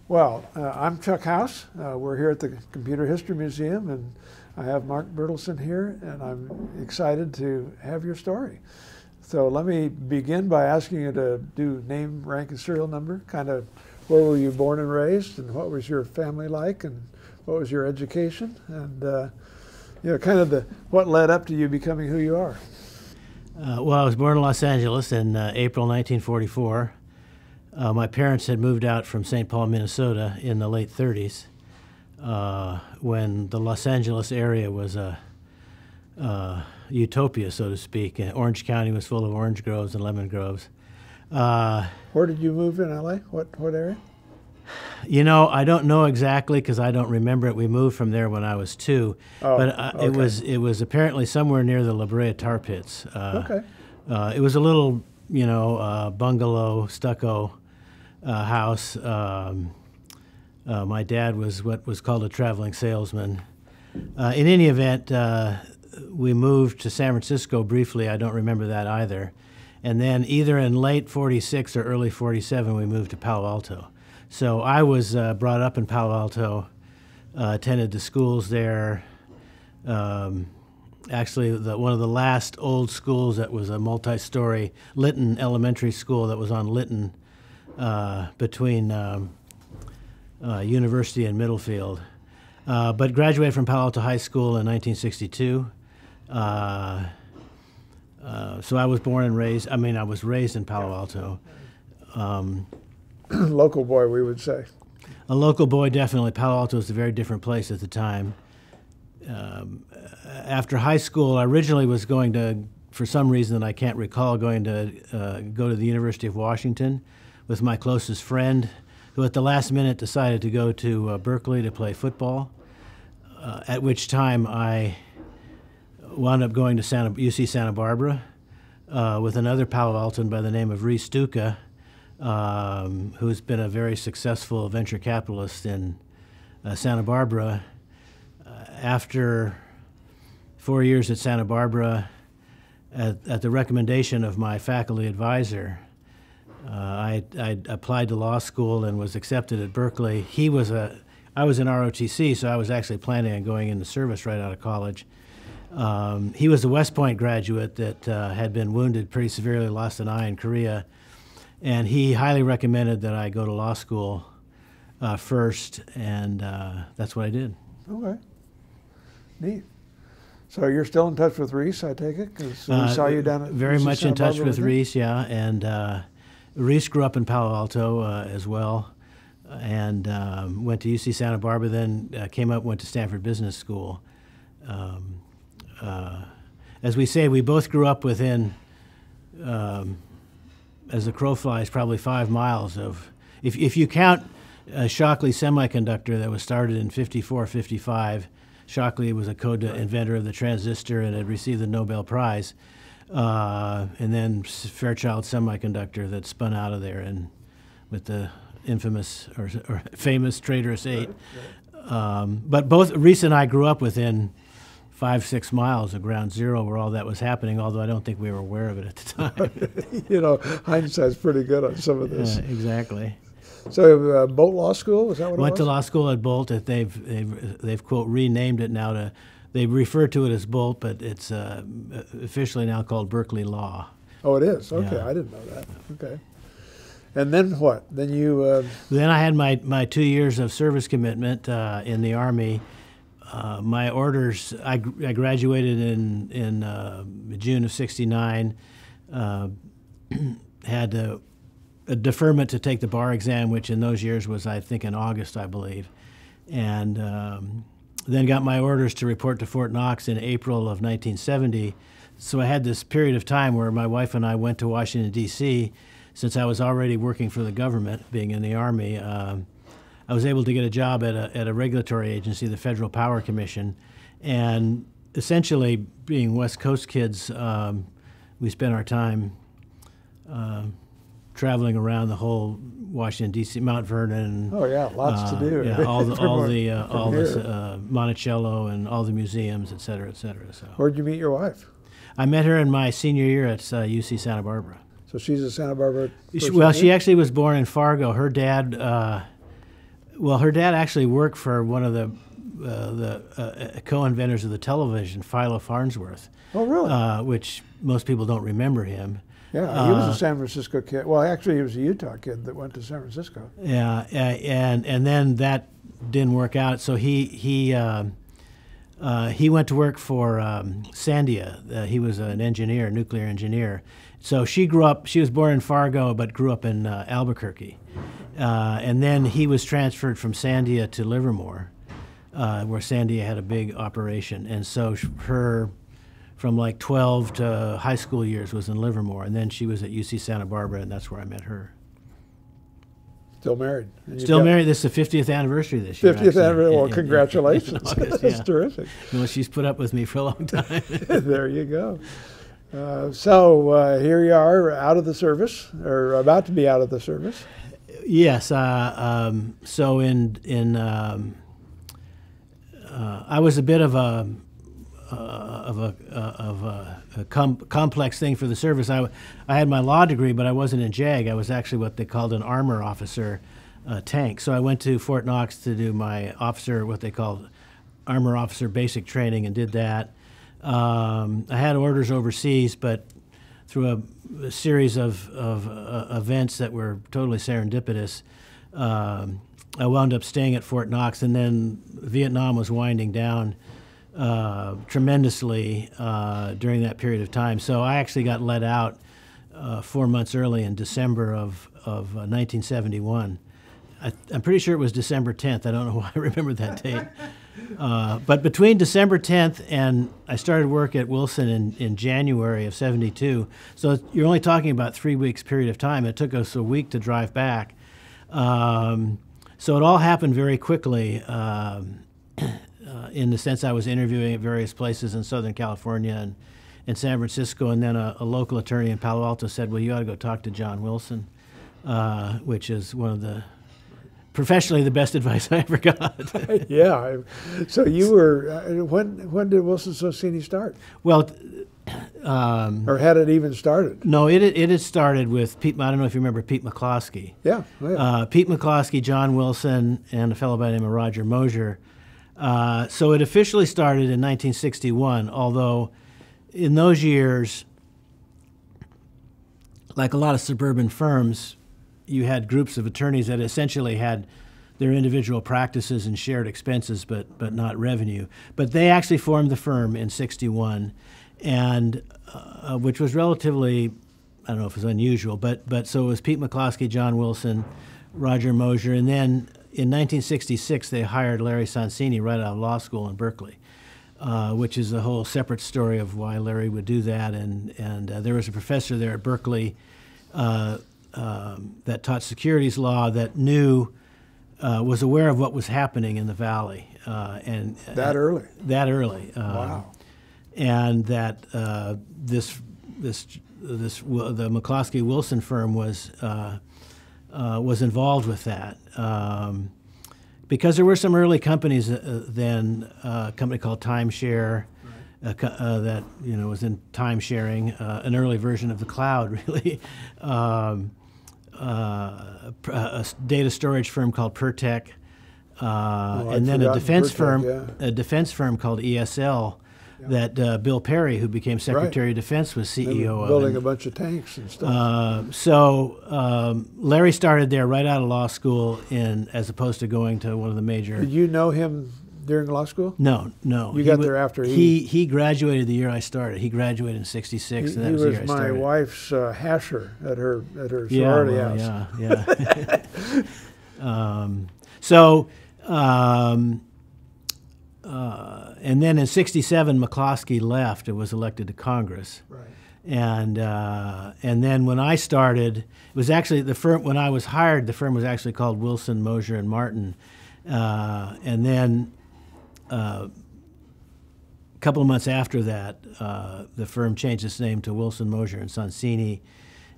Well, I'm Chuck House. We're here at the Computer History Museum, and I have Mark Bertelsen here, and I'm excited to have your story. So let me begin by asking you to do name, rank, and serial number. Kind of where were you born and raised, and what was your family like, and what was your education, and you know, kind of what led up to you becoming who you are. Well, I was born in Los Angeles in April 1944. My parents had moved out from St. Paul, Minnesota in the late 30s when the Los Angeles area was a utopia, so to speak. Orange County was full of orange groves and lemon groves. Where did you move in LA? What area? You know, I don't know exactly because I don't remember it. We moved from there when I was 2, but okay. it was apparently somewhere near the La Brea tar pits. Okay. It was a little, you know, bungalow, stucco house. My dad was what was called a traveling salesman. In any event, we moved to San Francisco briefly. I don't remember that either. And then either in late 46 or early 47, we moved to Palo Alto. So I was brought up in Palo Alto, attended the schools there. Actually, one of the last old schools that was a multi-story Lytton Elementary School that was on Lytton between University and Middlefield. But graduated from Palo Alto High School in 1962. So I was born and raised, I was raised in Palo Alto. Local boy, we would say. A local boy, definitely. Palo Alto was a very different place at the time. After high school, I originally was going to, for some reason that I can't recall, going to go to the University of Washington with my closest friend, who at the last minute decided to go to Berkeley to play football, at which time I wound up going to UC Santa Barbara with another Palo Alton by the name of Reese Duca, who's been a very successful venture capitalist in Santa Barbara. After 4 years at Santa Barbara, at the recommendation of my faculty advisor, I applied to law school and was accepted at Berkeley. I was in ROTC, so I was actually planning on going into service right out of college. He was a West Point graduate that had been wounded pretty severely, lost an eye in Korea, and he highly recommended that I go to law school first, and that's what I did. Okay. Neat. So you're still in touch with Reese, I take it? Because we saw you down at very UC much Santa in touch Barbara with Reese, yeah. And Reese grew up in Palo Alto as well, and went to UC Santa Barbara, then came up and went to Stanford Business School. As we say, we both grew up within, as the crow flies, probably 5 miles of, if you count Shockley Semiconductor that was started in 54, 55, Shockley was a co-inventor of the transistor and had received the Nobel Prize, and then Fairchild Semiconductor that spun out of there and with the infamous or famous traitorous 8. But both Reese and I grew up within 5-6 miles of ground zero where all that was happening, although I don't think we were aware of it at the time. You know, hindsight's pretty good on some of this. Exactly. So Boalt Law School, is that what it was? Went to law school at Boalt. They've quote renamed it now to, they refer to it as Boalt, but it's officially now called Berkeley Law. Oh, it is? Okay, yeah. I didn't know that. Okay. And then what? Then you... Then I had my 2 years of service commitment in the Army. My orders, I graduated in June of '69, had a deferment to take the bar exam, which in those years was, I think, in August, I believe. And then got my orders to report to Fort Knox in April of 1970. So I had this period of time where my wife and I went to Washington, D.C. Since I was already working for the government, being in the Army. I was able to get a job at a regulatory agency, the Federal Power Commission, and essentially, being West Coast kids, we spent our time traveling around the whole Washington D.C., Mount Vernon. Oh yeah, lots to do. Yeah, all the Monticello and all the museums, et cetera, et cetera. So. Where'd you meet your wife? I met her in my senior year at UC Santa Barbara. So she's a Santa Barbara person? Well, she actually was born in Fargo. Her dad Well, her dad actually worked for one of the co-inventors of the television, Philo Farnsworth. Oh, really? Which most people don't remember him. Yeah, he was a San Francisco kid. Well, actually, he was a Utah kid that went to San Francisco. Yeah, and then that didn't work out. So he went to work for Sandia. He was an engineer, nuclear engineer. So she was born in Fargo, but grew up in Albuquerque. And then he was transferred from Sandia to Livermore, where Sandia had a big operation. And so her, from like 12 to high school years, was in Livermore. And then she was at UC Santa Barbara, and that's where I met her. Still married. Still married. This is the 50th anniversty this year. 50th anniversary. Well, congratulations. August, That's terrific. Well, she's put up with me for a long time. There you go. So here you are, out of the service, or about to be out of the service. Yes. So I was a bit of a complex thing for the service. I had my law degree, but I wasn't in JAG. I was actually what they called an armor officer tank. So I went to Fort Knox to do my what they called armor officer basic training, and did that. I had orders overseas, but through a series of events that were totally serendipitous, I wound up staying at Fort Knox, and then Vietnam was winding down tremendously during that period of time. So I actually got let out 4 months early in December of 1971. I'm pretty sure it was December 10th. I don't know why I remember that date. But between December 10th and I started work at Wilson in January of 72, so you're only talking about 3 weeks period of time. It took us a week to drive back. So it all happened very quickly in the sense I was interviewing at various places in Southern California and in San Francisco, and then a local attorney in Palo Alto said, well, you ought to go talk to John Wilson, which is one of the professionally the best advice I ever got. Yeah. So you were, when did Wilson Sonsini start? Well, or had it even started? No, it had started with Pete. I don't know if you remember Pete McCloskey. Yeah. Oh, yeah. Pete McCloskey, John Wilson, and a fellow by the name of Roger Mosier. So it officially started in 1961, although in those years, like a lot of suburban firms, you had groups of attorneys that essentially had their individual practices and shared expenses, but not revenue. But they actually formed the firm in 61, and which was relatively, I don't know if it was unusual, but so it was Pete McCloskey, John Wilson, Roger Mosier, and then in 1966 they hired Larry Sonsini right out of law school in Berkeley, which is a whole separate story of why Larry would do that. And there was a professor there at Berkeley that taught securities law that was aware of what was happening in the Valley. And that early? That early. Wow. And that the McCloskey Wilson firm was involved with that. Because there were some early companies then, a company called Timeshare, that was in time sharing, an early version of the cloud, really. A data storage firm called Pertec, and then a defense firm, called ESL, that Bill Perry, who became Secretary of Defense, was CEO of. Building a bunch of tanks and stuff. So Larry started there right out of law school, as opposed to going to one of the major. Did you know him during law school? No. You got there after he graduated the year I started. He graduated in '66, and that was the year I started. He was my wife's hasher at her sorority house. And then in '67, McCloskey left and was elected to Congress. Right. And then when I started, it was actually the firm. When I was hired, the firm was actually called Wilson, Mosier and Martin. And then a couple of months after that, the firm changed its name to Wilson, Mosier and Sonsini.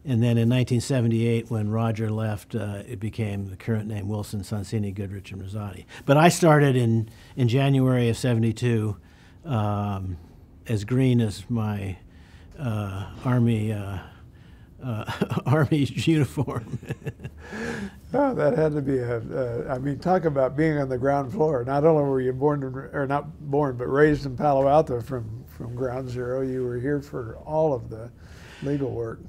And then in 1978, when Roger left, it became the current name, Wilson, Sonsini, Goodrich, and Rosati. But I started in January of '72, as green as my Army uniform. Oh, that had to be I mean, talk about being on the ground floor. Not only were you not born, but raised in Palo Alto from ground zero, you were here for all of the legal work.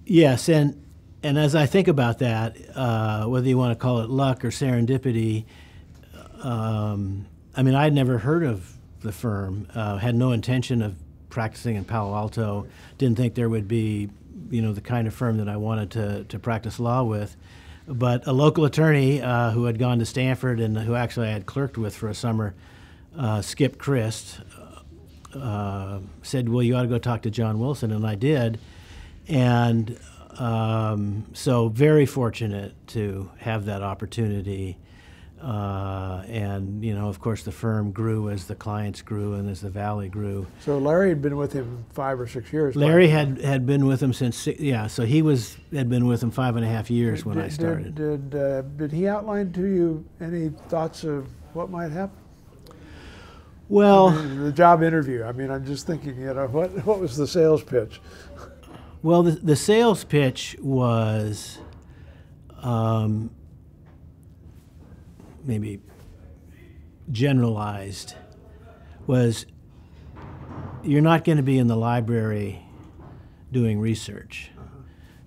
Yes, and as I think about that, whether you want to call it luck or serendipity, I mean, I'd never heard of the firm, had no intention of practicing in Palo Alto, didn't think there would be, the kind of firm that I wanted to practice law with. But a local attorney who had gone to Stanford and who actually I had clerked with for a summer, Skip Christ, said, well, you ought to go talk to John Wilson, and I did. And so very fortunate to have that opportunity. And, of course, the firm grew as the clients grew and as the Valley grew. So Larry had been with him 5 or 6 years. Larry had been with him since, so he had been with him 5.5 years when I started. Did he outline to you any thoughts of what might happen? Well, the job interview. I mean, I'm just thinking, what was the sales pitch? Well, the sales pitch was maybe generalized, was you're not going to be in the library doing research.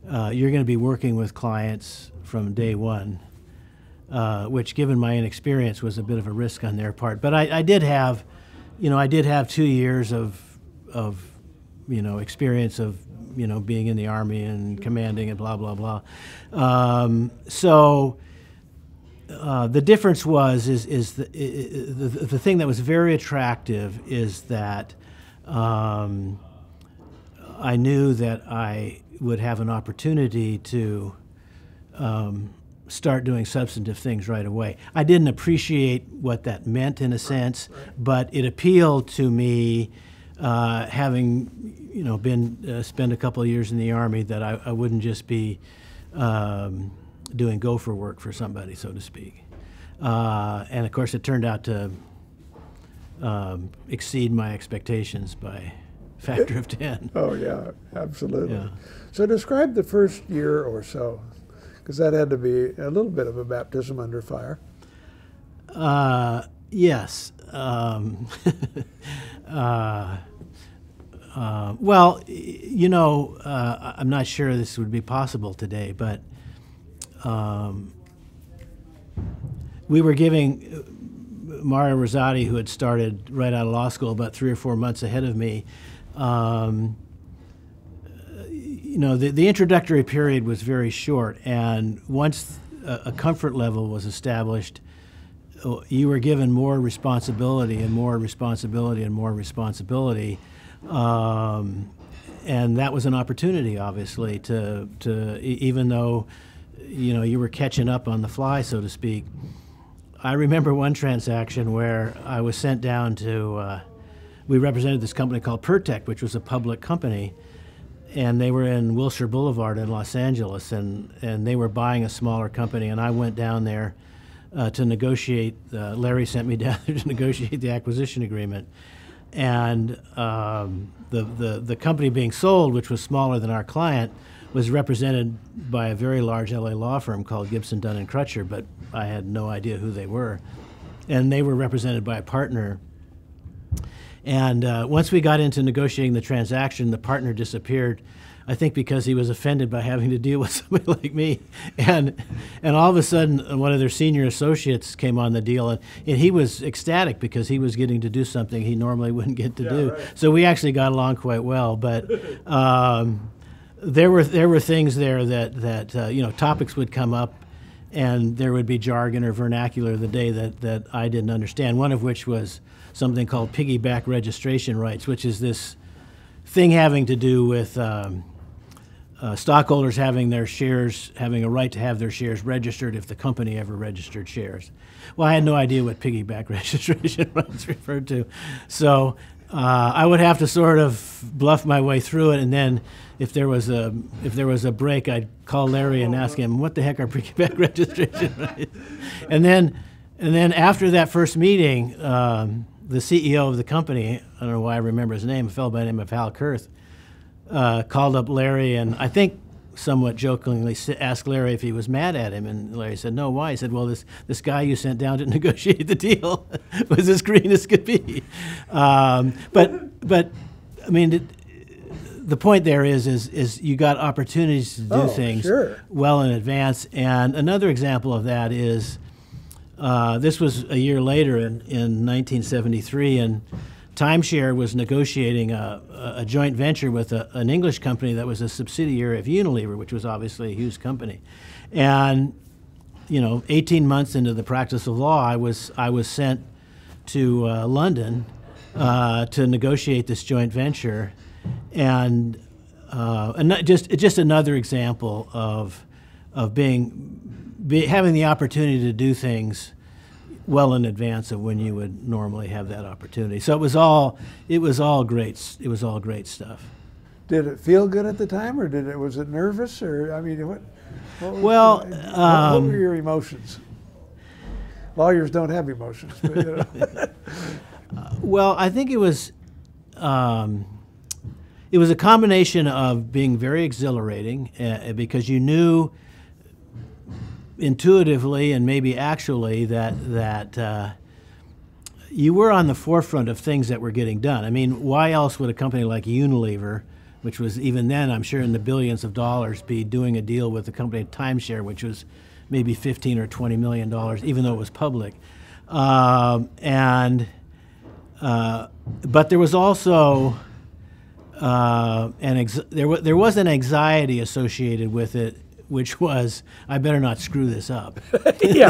You're going to be working with clients from day one, which, given my inexperience, was a bit of a risk on their part. But I did have, 2 years of experience of, being in the Army and commanding and blah, blah, blah. So the difference is the thing that was very attractive is that I knew that I would have an opportunity to start doing substantive things right away. I didn't appreciate what that meant in a sense, but it appealed to me, having spent a couple of years in the Army, that I wouldn't just be doing gopher work for somebody, so to speak. And of course, it turned out to exceed my expectations by a factor of 10. Oh yeah, absolutely. Yeah. So describe the first year or so, because that had to be a little bit of a baptism under fire. Yes. Well, I'm not sure this would be possible today, but we were giving Mario Rosati, who had started right out of law school about 3 or 4 months ahead of me, the introductory period was very short, and once a comfort level was established, you were given more responsibility and more responsibility and more responsibility. And that was an opportunity, obviously, to even though, you were catching up on the fly, so to speak. I remember one transaction where I was sent down to, we represented this company called Pertec, which was a public company, and they were in Wilshire Boulevard in Los Angeles, and they were buying a smaller company, and I went down there to negotiate. Larry sent me down there to negotiate the acquisition agreement. And the company being sold, which was smaller than our client, was represented by a very large LA law firm called Gibson, Dunn & Crutcher, but I had no idea who they were. And they were represented by a partner. And once we got into negotiating the transaction, the partner disappeared, I think because he was offended by having to deal with somebody like me. And all of a sudden, one of their senior associates came on the deal, and he was ecstatic because he was getting to do something he normally wouldn't get to do. Right. So we actually got along quite well. But there were things there that topics would come up, and there would be jargon or vernacular the day that I didn't understand, one of which was something called piggyback registration rights, which is this thing having to do with stockholders having a right to have their shares registered if the company ever registered shares. Well, I had no idea what piggyback registration rights referred to, so I would have to sort of bluff my way through it, and then if there was a break, I'd call Larry and ask him, what the heck are piggyback registration rights? And then after that first meeting, the CEO of the company, I don't know why I remember his name, a fellow by the name of Hal Kurth, called up Larry, and I think somewhat jokingly asked Larry if he was mad at him, and Larry said, "No, why?" He said, "Well, this guy you sent down to negotiate the deal was as green as could be." But I mean, the point there is you got opportunities to do things well in advance. And another example of that is this was a year later in 1973, and Timeshare was negotiating a joint venture with an English company that was a subsidiary of Unilever, which was obviously a huge company. And 18 months into the practice of law, I was sent to London to negotiate this joint venture, and just another example of having the opportunity to do things well in advance of when you would normally have that opportunity. So it was all great. It was all great stuff. Did it feel good at the time, or was it nervous, or I mean, what what were your emotions? Lawyers don't have emotions. But, well, I think it was a combination of being very exhilarating because you knew intuitively and maybe actually that you were on the forefront of things that were getting done. I mean, why else would a company like Unilever, which was even then, I'm sure, in the billions of dollars, be doing a deal with a company Timeshare, which was maybe $15 or $20 million, even though it was public. But there was also there was an anxiety associated with it, which was, I better not screw this up. yeah,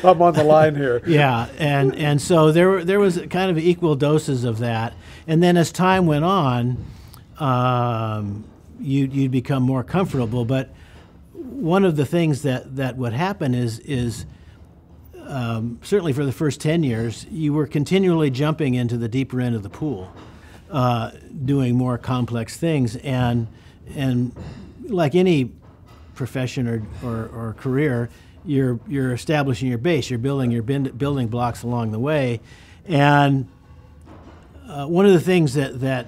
I'm on the line here. Yeah, and so there was kind of equal doses of that. And then as time went on, you'd become more comfortable. But one of the things that would happen is certainly for the first 10 years, you were continually jumping into the deeper end of the pool, doing more complex things. And like any profession or career, you're establishing your base. You're building your building blocks along the way. And one of the things that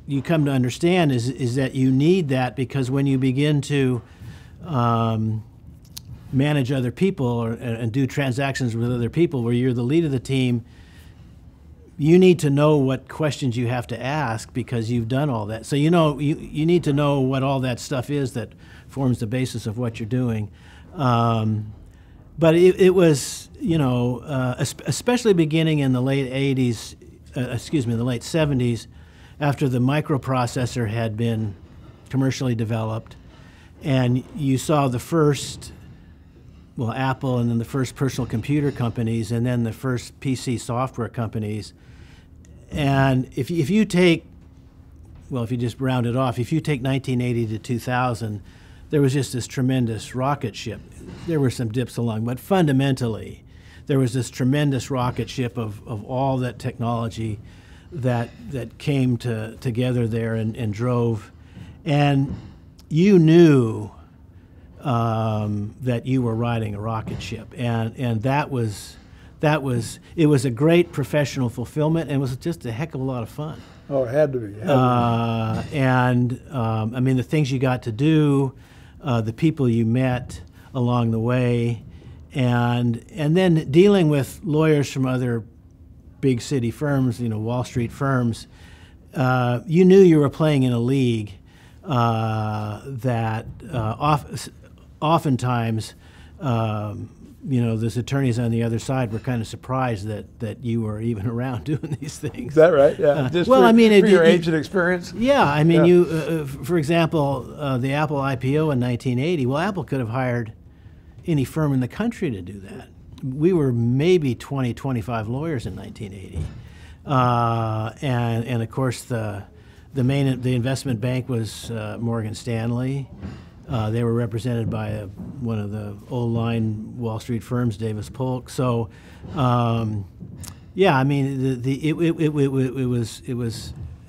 you come to understand is that you need that, because when you begin to manage other people and do transactions with other people where you're the lead of the team, you need to know what questions you have to ask because you've done all that. So you need to know what all that stuff is that forms the basis of what you're doing. But it was, especially beginning in the late 80s, in the late 70s, after the microprocessor had been commercially developed, and you saw the first, Apple, and then the first personal computer companies, and then the first PC software companies. And if you take, if you just round it off, if you take 1980 to 2000, there was just this tremendous rocket ship. There were some dips along, but fundamentally, there was this tremendous rocket ship of all that technology that came together there and drove. And you knew that you were riding a rocket ship, and it was a great professional fulfillment, and it was just a heck of a lot of fun. Oh, it had to be. I mean, the things you got to do, the people you met along the way, and then dealing with lawyers from other big city firms, Wall Street firms, you knew you were playing in a league that oftentimes, those attorneys on the other side were kind of surprised that you were even around doing these things. Is that right? Yeah. For your age and experience. Yeah, I mean, you, for example, the Apple IPO in 1980. Well, Apple could have hired any firm in the country to do that. We were maybe 20, 25 lawyers in 1980, and of course the investment bank was Morgan Stanley. They were represented by one of the old line Wall Street firms, Davis Polk. So, I mean, it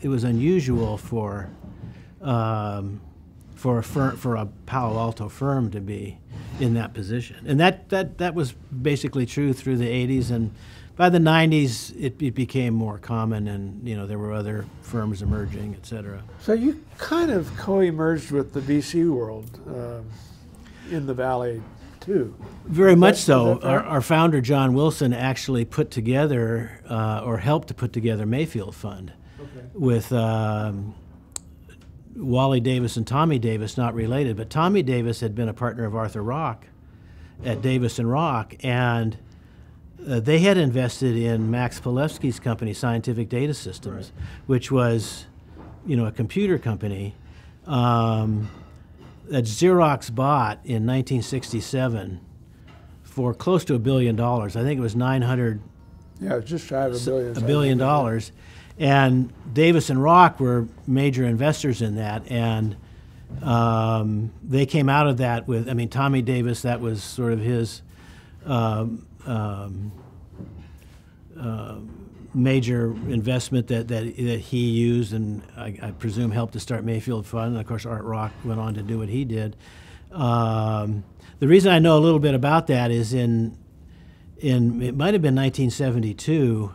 was unusual for a Palo Alto firm to be in that position, and that was basically true through the 80s and by the 90s, it became more common, and there were other firms emerging, et cetera. So you kind of co-emerged with the VC world in the Valley, too. Very much so. Our founder, John Wilson, actually put together, or helped to put together, Mayfield Fund with Wally Davis and Tommy Davis, not related, but Tommy Davis had been a partner of Arthur Rock at Davis and Rock, and they had invested in Max Palevsky's company, Scientific Data Systems, which was, a computer company that Xerox bought in 1967 for close to $1 billion. I think it was 900. Yeah, just shy of $1 billion. And Davis and Rock were major investors in that, and they came out of that with, Tommy Davis, that was sort of his major investment that he used, and I presume helped to start Mayfield Fund. And of course, Art Rock went on to do what he did. The reason I know a little bit about that is in it might have been 1972.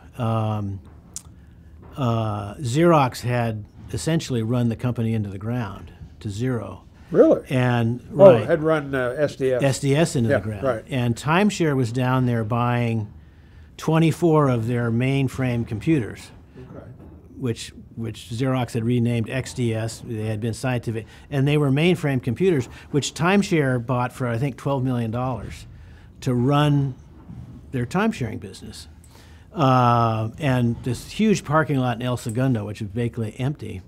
Xerox had essentially run the company into the ground to zero. Really? And right, had run SDS. SDS into the ground. Right. And Timeshare was down there buying 24 of their mainframe computers, which Xerox had renamed XDS. They had been Scientific, and they were mainframe computers, which Timeshare bought for I think $12 million to run their timesharing business. And this huge parking lot in El Segundo, which was basically empty.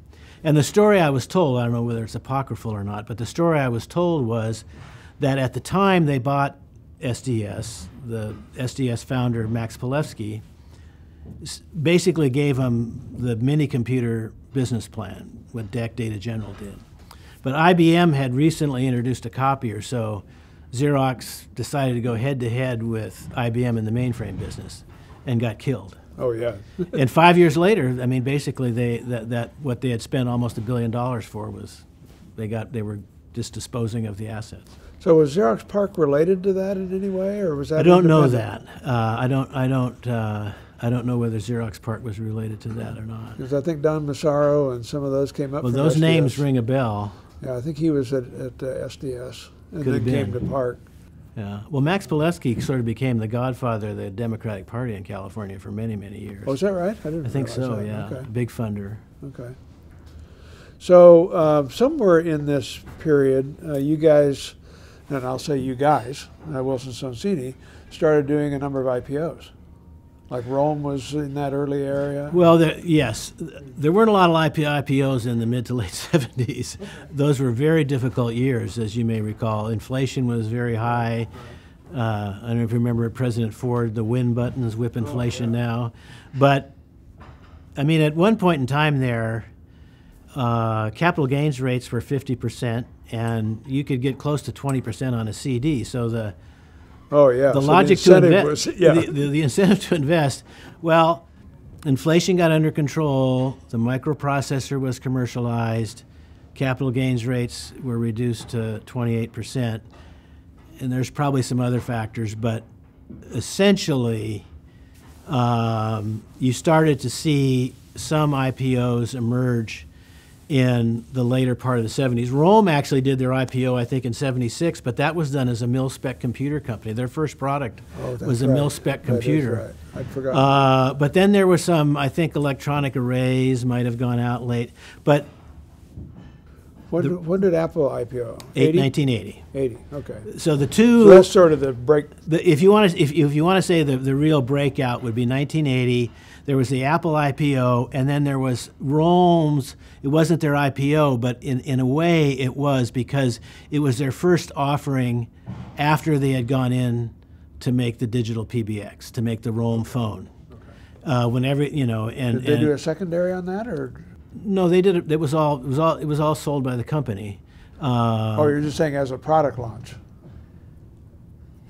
And the story I was told, I don't know whether it's apocryphal or not, but the story I was told was that at the time they bought SDS, the SDS founder, Max Palevsky, basically gave them the mini-computer business plan, what DEC Data General did. But IBM had recently introduced a copier, so Xerox decided to go head-to-head with IBM in the mainframe business and got killed. Oh, yeah. And 5 years later, basically that what they had spent almost $1 billion for was they were just disposing of the assets. So was Xerox PARC related to that in any way, or was that? I don't know that. I don't know whether Xerox PARC was related to that or not. Because I think Don Massaro and some of those came up. Well, from those SDS. Names ring a bell. Yeah, I think he was at SDS and Could then came to PARC. Yeah. Well, Max Palevsky sort of became the godfather of the Democratic Party in California for many, many years. Oh, is that right? I think so, that. yeah. Okay. Big funder. Okay. So somewhere in this period, you guys, and I'll say you guys, Wilson Sonsini, started doing a number of IPOs. Like Rome was in that early area? Well, yes. There weren't a lot of IPOs in the mid to late 70s. Those were very difficult years, as you may recall. Inflation was very high. I don't know if you remember President Ford, the win buttons whip inflation now. But, at one point in time there, capital gains rates were 50%, and you could get close to 20% on a CD. So the logic to invest, the incentive to invest, well, inflation got under control, the microprocessor was commercialized, capital gains rates were reduced to 28%, and there's probably some other factors, but essentially you started to see some IPOs emerge in the later part of the 70s. Rome actually did their IPO, I think, in 76, but that was done as a mil-spec computer company. Their first product was a mil-spec computer. That is right. I'd forgotten. But then there were some, I think, electronic arrays might have gone out late. But when did Apple IPO? 1980. 80. Okay. So the two. So that's sort of the break. If you want to say the real breakout would be 1980. There was the Apple IPO, and then there was Rome's. It wasn't their IPO, but in a way it was, because it was their first offering after they had gone in to make the digital PBX, to make the Rome phone. Okay. Did they do a secondary on that, or? No, they did it. It was all sold by the company. You're just saying as a product launch.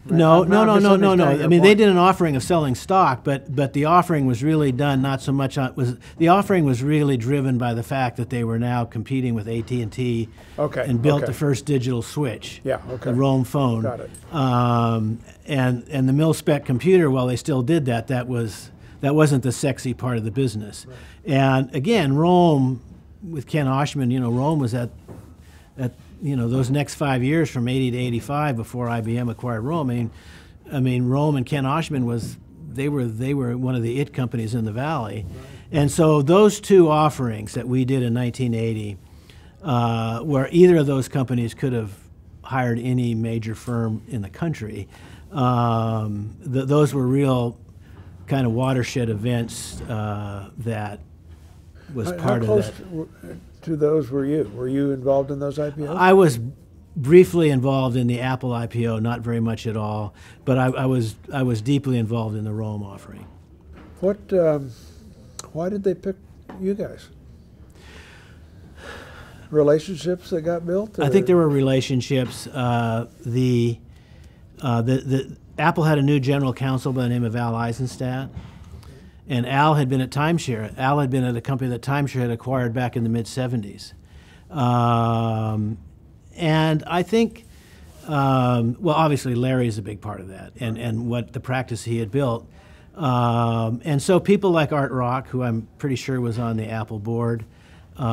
No. I mean, they did an offering of selling stock, but the offering was really done not so much on the offering was really driven by the fact that they were now competing with AT&T and built the first digital switch. Yeah. Okay. The Rome phone. Got it. And the mil-spec computer, while they still did that, that wasn't the sexy part of the business. Right. And again, Rome with Ken Oshman, Rome was at those next 5 years from 80 to 85 before IBM acquired Rome. I mean, Rome and Ken Oshman they were one of the it companies in the Valley. Right. And so those two offerings that we did in 1980, where either of those companies could have hired any major firm in the country, those were real kind of watershed events that was part of that. How close to those were you? Were you involved in those IPOs? I was briefly involved in the Apple IPO, not very much at all, but I was deeply involved in the Rome offering. Why did they pick you guys? Relationships that got built? I think there were relationships. The Apple had a new general counsel by the name of Al Eisenstadt. And Al had been at Timeshare. Al had been at a company that Timeshare had acquired back in the mid-'70s. And I think, well, obviously Larry's a big part of that and what the practice he had built. And so people like Art Rock, who I'm pretty sure was on the Apple board, would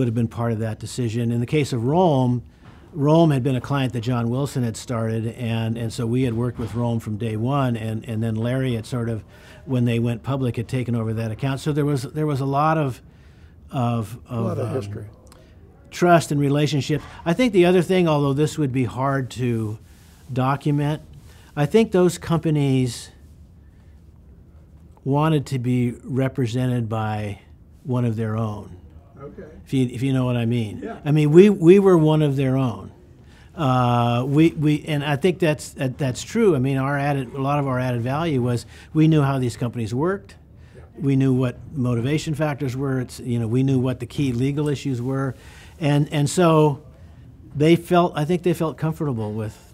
have been part of that decision. In the case of Rome had been a client that John Wilson had started, and so we had worked with Rome from day one, and then Larry had sort of, when they went public, had taken over that account. So there was a lot of history, trust and relationship. I think the other thing, although this would be hard to document, I think those companies wanted to be represented by one of their own. Okay. If you know what I mean. Yeah. I mean, we were one of their own. And I think that's true. I mean, a lot of our added value was we knew how these companies worked. Yeah. We knew what motivation factors were. We knew what the key legal issues were, and so I think they felt comfortable with.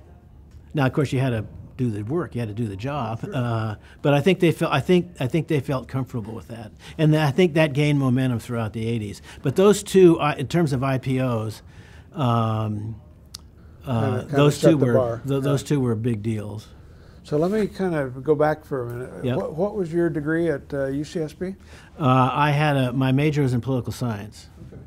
Now, of course, you had to do the work, you had to do the job, sure. But I think they felt comfortable with that, and I think that gained momentum throughout the '80s. But those two, in terms of IPOs, those two were big deals. So let me kind of go back for a minute. Yep. What was your degree at UCSB? I had my major was in political science. Okay.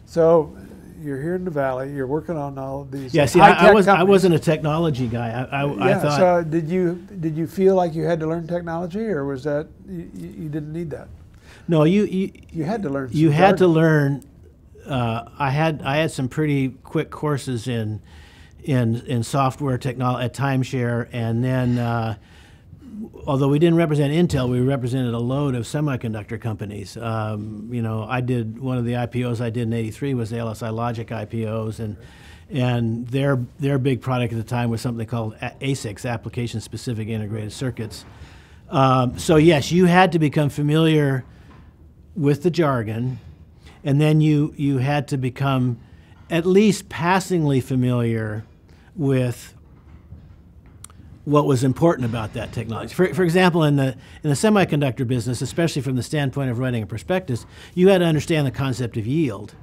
So you're here in the Valley. You're working on all of these. Yeah, see, I wasn't a technology guy. I thought. So did you feel like you had to learn technology, or was that you didn't need that? No, you had to learn. You had to learn. I had some pretty quick courses in software technology at Timeshare, and then although we didn't represent Intel, we represented a load of semiconductor companies. I did one of the IPOs I did in '83 was the LSI Logic IPOs, and their big product at the time was something called ASICs, Application Specific Integrated Circuits. So yes, you had to become familiar with the jargon, and then you had to become at least passingly familiar with what was important about that technology. For example, in the semiconductor business, especially from the standpoint of writing a prospectus, you had to understand the concept of yield.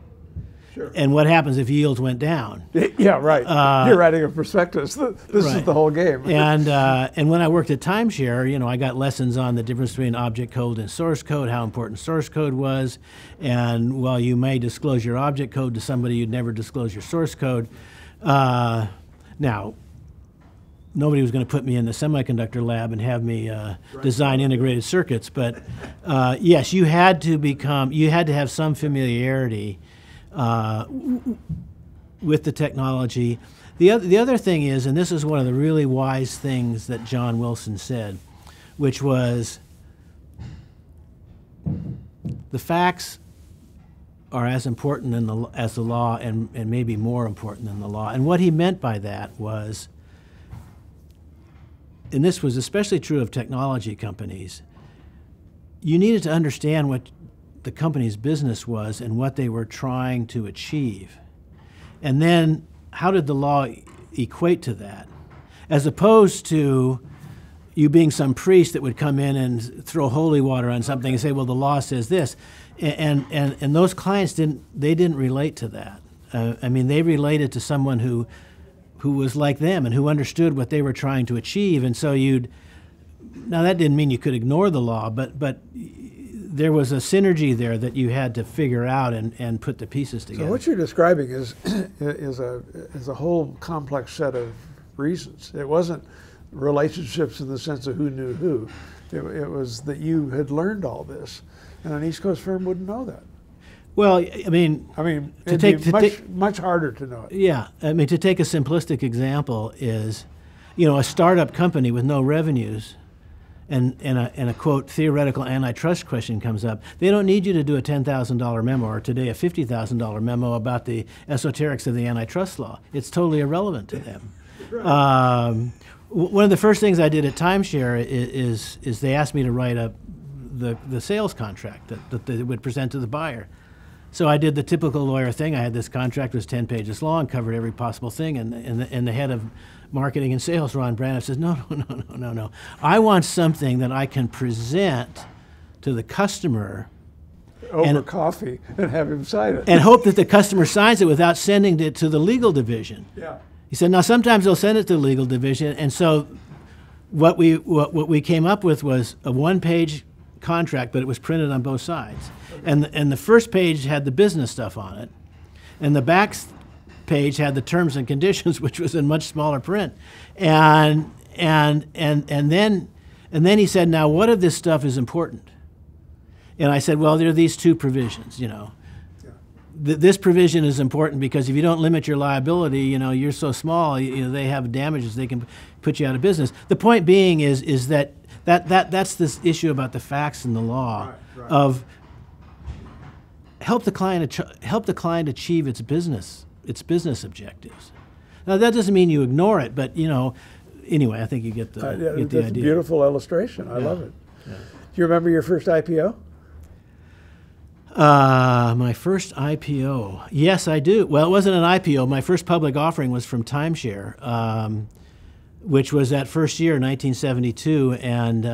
Sure. And what happens if yields went down. Yeah, right. You're writing a prospectus. This is the whole game. And when I worked at Timeshare, I got lessons on the difference between object code and source code, how important source code was, and while you may disclose your object code to somebody, you'd never disclose your source code. Now, nobody was going to put me in the semiconductor lab and have me design integrated circuits, but yes, you had to have some familiarity with the technology. The other thing is, and this is one of the really wise things that John Wilson said, which was the facts are as important as the law, and maybe more important than the law. And what he meant by that was, and this was especially true of technology companies, you needed to understand what the company's business was and what they were trying to achieve. And then how did the law equate to that? As opposed to you being some priest that would come in and throw holy water on something and say, well, the law says this. And those clients didn't relate to that. I mean, they related to someone who was like them and who understood what they were trying to achieve. And so now that didn't mean you could ignore the law, but there was a synergy there that you had to figure out and put the pieces together. So what you're describing is a whole complex set of reasons. It wasn't relationships in the sense of who knew who. It was that you had learned all this, and an East Coast firm wouldn't know that. Well, I mean, it'd be much harder to know it. Yeah, I mean, to take a simplistic example is, a startup company with no revenues, and a quote theoretical antitrust question comes up. They don't need you to do a $10,000 memo or today a $50,000 memo about the esoterics of the antitrust law. It's totally irrelevant to them. Right. One of the first things I did at Timeshare is they asked me to write up the sales contract that they would present to the buyer. So I did the typical lawyer thing. I had this contract, was 10 pages long, covered every possible thing, and the head of marketing and sales, Ron Braniff, says, no. I want something that I can present to the customer over coffee and have him sign it. And hope that the customer signs it without sending it to the legal division. Yeah. He said, now sometimes they'll send it to the legal division, and so what we came up with was a one-page contract, but it was printed on both sides. And the first page had the business stuff on it, and the back page had the terms and conditions, which was in much smaller print. And then he said, now what of this stuff is important? And I said, well, there are these two provisions, This provision is important because if you don't limit your liability, you're so small, they have damages, they can put you out of business. The point being is that's this issue about the facts and the law of help the client achieve its business objectives. Now that doesn't mean you ignore it, but anyway, I think you get the idea. That's a beautiful illustration. I love it. Yeah. Do you remember your first IPO? My first IPO. Yes, I do. Well, it wasn't an IPO. My first public offering was from Timeshare, which was that first year, 1972. And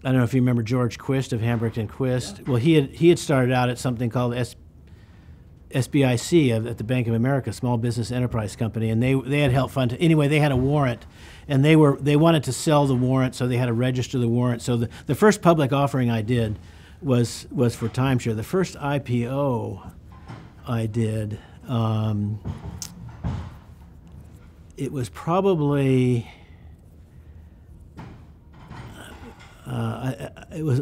I don't know if you remember George Quist of Hambrecht and Quist. Yeah. Well, he had started out at something called SBIC at the Bank of America, Small Business Enterprise Company, and they had helped fund. Anyway, they had a warrant, and they wanted to sell the warrant, so they had to register the warrant. So the first public offering I did was for Timeshare. The first IPO I did, it was probably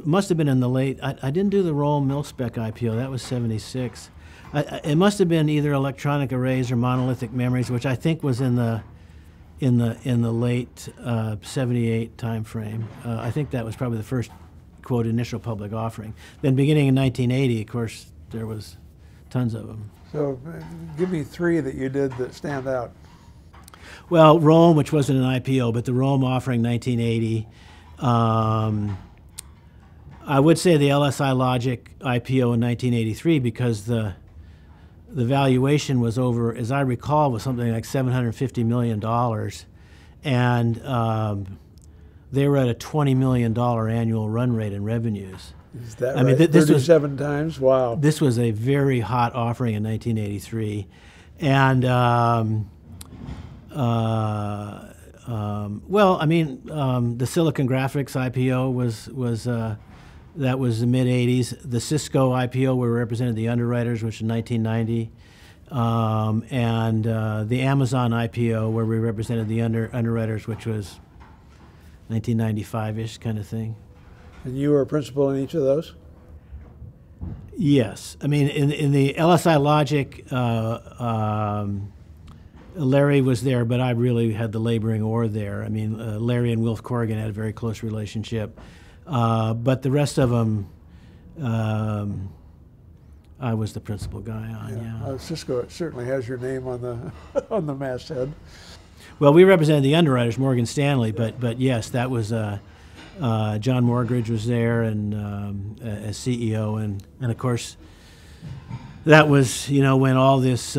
must have been in the late. I didn't do the Roll Mil-Spec IPO. That was '76. It must have been either electronic arrays or monolithic memories, which I think was in the late '78 time frame. I think that was probably the first quote initial public offering. Then beginning in 1980, of course, there was tons of them. So give me three that you did that stand out. Well, Rome, which wasn't an IPO, but the Rome offering 1980. I would say the LSI Logic IPO in 1983 because the valuation was over, as I recall, was something like $750 million, and they were at a $20 million annual run rate in revenues. Is that right? I mean, this 37 times? Wow. This was a very hot offering in 1983, and well, I mean, the Silicon Graphics IPO was that was the mid '80s. The Cisco IPO, where we represented the underwriters, which was 1990, and the Amazon IPO, where we represented the underwriters, which was 1995-ish kind of thing. And you were a principal in each of those? Yes, I mean, in the LSI Logic. Larry was there, but I really had the laboring oar there. I mean, Larry and Wilf Corrigan had a very close relationship. But the rest of them, I was the principal guy on, yeah. Cisco certainly has your name on the masthead. Well, we represented the underwriters, Morgan Stanley, but yes, that was John Morgridge was there and as CEO, and of course, that was, when all this,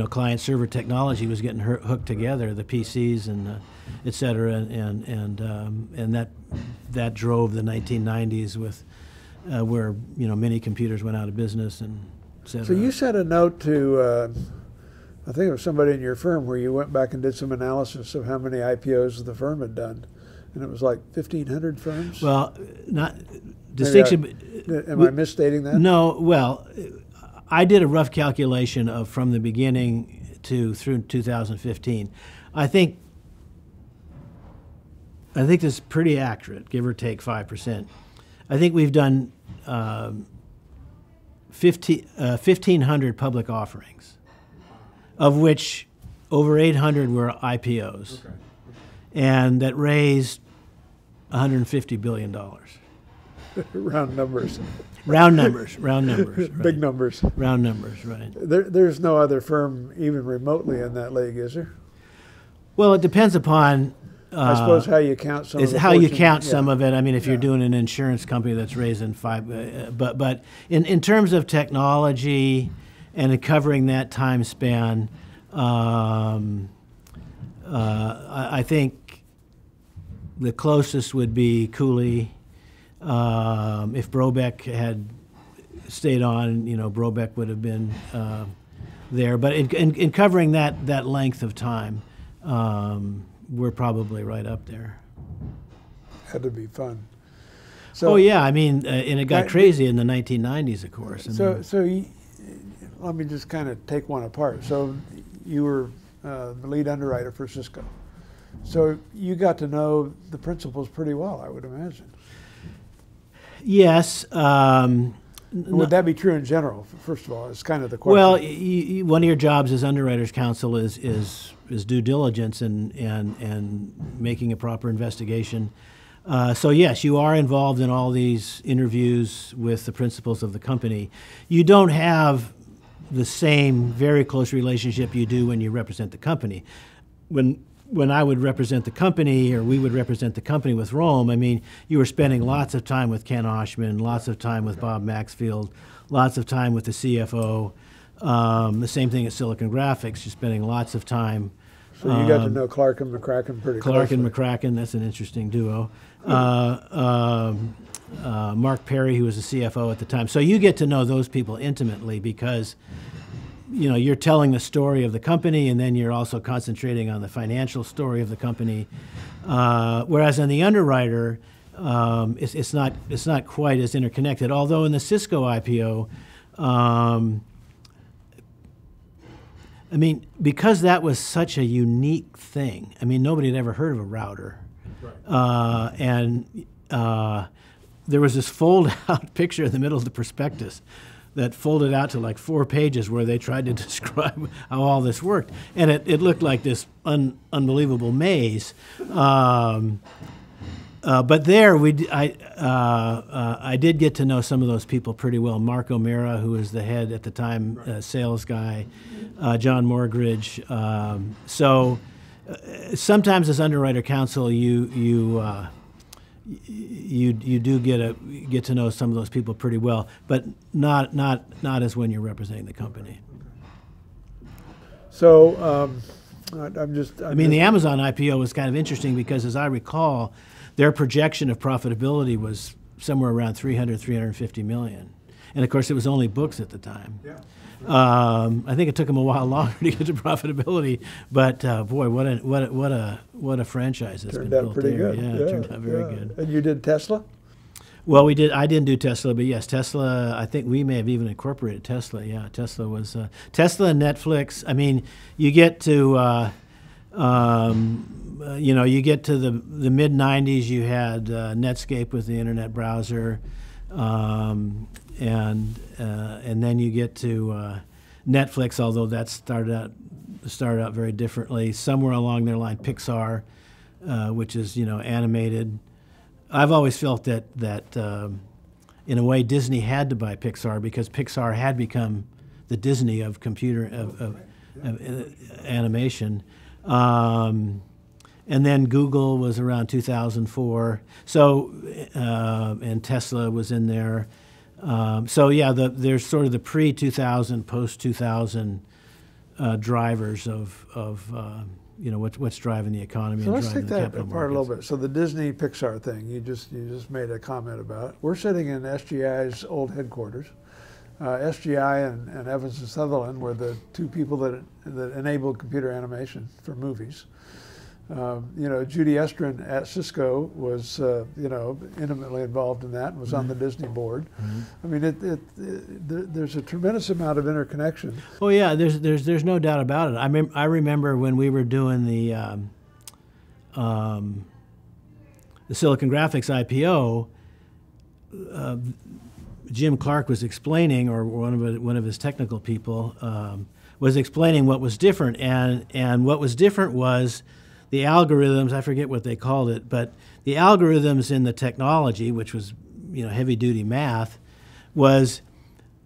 client-server technology was getting hooked together, the PCs and et cetera, and that drove the 1990s with where many computers went out of business and et cetera. So you sent a note to, I think it was somebody in your firm, where you went back and did some analysis of how many IPOs the firm had done, and it was like 1,500 firms. Well, not distinction. Am I misstating that? No. Well, I did a rough calculation of from the beginning through 2015. I think this is pretty accurate, give or take 5%. I think we've done 1,500 public offerings, of which over 800 were IPOs, okay. And that raised $150 billion. Round numbers. Round numbers. Right. Big numbers. Round numbers, right. There's no other firm even remotely in that league, is there? Well, it depends upon... I suppose how you count some of it. How you count some of it. I mean, if you're doing an insurance company that's raising but in terms of technology and covering that time span, I think the closest would be Cooley. If Brobeck had stayed on, Brobeck would have been there. But in covering that length of time, we're probably right up there. Had to be fun. So, oh yeah, I mean, and it got crazy in the 1990s, of course. Let me just kind of take one apart. So you were the lead underwriter for Cisco. So you got to know the principals pretty well, I would imagine. Yes. Would that be true in general? First of all, it's kind of the question. Well, one of your jobs as underwriters counsel is due diligence and making a proper investigation. So yes, you are involved in all these interviews with the principals of the company. You don't have the same very close relationship you do when you represent the company. When I would represent the company, or we would represent the company with Rome, I mean, you were spending lots of time with Ken Oshman, lots of time with Bob Maxfield, lots of time with the CFO. The same thing at Silicon Graphics, you're spending lots of time. So you got to know Clark and McCracken pretty closely. Clark and McCracken, that's an interesting duo. Mark Perry, who was the CFO at the time. So you get to know those people intimately because you're telling the story of the company, and then you're also concentrating on the financial story of the company. Whereas on the underwriter, it's not quite as interconnected. Although in the Cisco IPO, I mean, because that was such a unique thing. I mean, nobody had ever heard of a router, right. And there was this fold-out picture in the middle of the prospectus that folded out to like 4 pages where they tried to describe how all this worked. And it looked like this unbelievable maze. But there, I did get to know some of those people pretty well. Mark OMeara, who was the head at the time, sales guy, John Morgridge. So sometimes as underwriter counsel, you do get to know some of those people pretty well, but not as when you're representing the company. So I mean, the Amazon IPO was kind of interesting because, as I recall, their projection of profitability was somewhere around 350 million, and of course it was only books at the time. Yeah. I think it took them a while longer to get to profitability, but boy, what a franchise it's been built there. Turned out pretty good. Yeah, it turned out very good. And you did Tesla? Well, we did. I didn't do Tesla, but yes, Tesla. I think we may have even incorporated Tesla. Yeah, Tesla was Tesla and Netflix. I mean, you get to you get to the mid '90s. You had Netscape with the internet browser. And then you get to Netflix, although that started out very differently. Somewhere along their line, Pixar, which is animated. I've always felt that in a way Disney had to buy Pixar because Pixar had become the Disney of computer of animation. And then Google was around 2004. So, and Tesla was in there. So yeah, there's sort of the pre-2000, post-2000 drivers of you know, what's driving the economy. So and let's driving take the that capital apart a markets. little bit. So the Disney Pixar thing, you just made a comment about. We're sitting in SGI's old headquarters. SGI and Evans and Sutherland were the two people that enabled computer animation for movies. You know, Judy Estrin at Cisco was, you know, intimately involved in that and was on the Disney board. I mean, there's a tremendous amount of interconnection. Oh yeah, there's no doubt about it. I remember when we were doing the Silicon Graphics IPO. Jim Clark was explaining, or one of his technical people was explaining what was different, and what was different was the algorithms. I forget what they called it, but the algorithms in the technology, which was, you know, heavy-duty math, was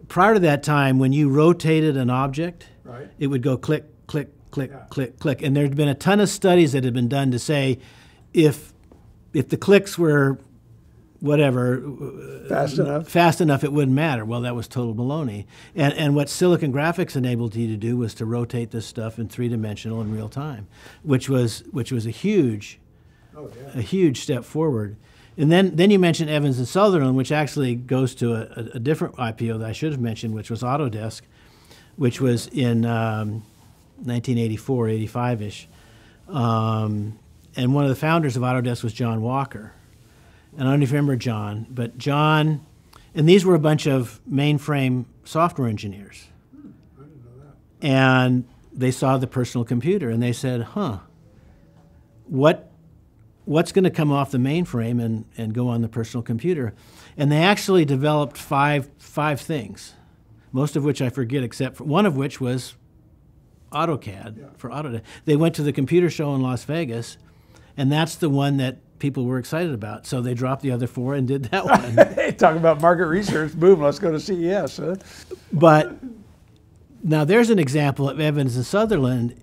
prior to that time when you rotated an object, Right. it would go click, click, click, click, click, and there'd been a ton of studies that had been done to say if the clicks were whatever fast enough, it wouldn't matter. Well, that was total baloney. And what Silicon Graphics enabled you to do was to rotate this stuff in three-dimensional in real time, which was a huge step forward. And then you mentioned Evans and Sutherland, which actually goes to a different IPO that I should have mentioned, which was Autodesk, which was in 1984, 85-ish. And one of the founders of Autodesk was John Walker. And I don't know if you remember John, but John, and these were a bunch of mainframe software engineers. I didn't know that. And they saw the personal computer, and they said, huh, what's going to come off the mainframe and go on the personal computer? And they actually developed five things, most of which I forget, except for one of which was AutoCAD for Autodesk. They went to the computer show in Las Vegas, and that's the one that people were excited about. So they dropped the other four and did that one. Hey, talk about market research. Boom, let's go to CES. Huh? But now there's an example of Evans and Sutherland,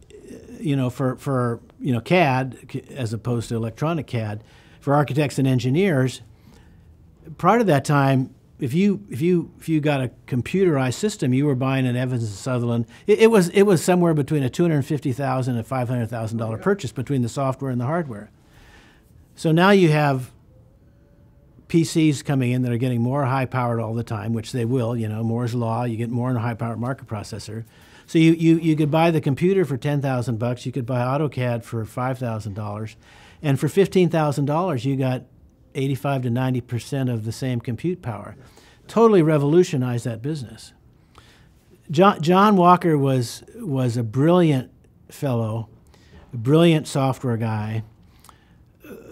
you know, for you know, CAD as opposed to electronic CAD, for architects and engineers. Prior to that time, if you got a computerized system, you were buying an Evans and Sutherland. It was somewhere between a $250,000 and $500,000 purchase between the software and the hardware. So now you have PCs coming in that are getting more high-powered all the time, which they will. You know, Moore's law. You get more in a high-powered microprocessor. So you could buy the computer for $10,000. You could buy AutoCAD for $5,000, and for $15,000 you got 85 to 90% of the same compute power. Totally revolutionized that business. John Walker was a brilliant fellow, a brilliant software guy.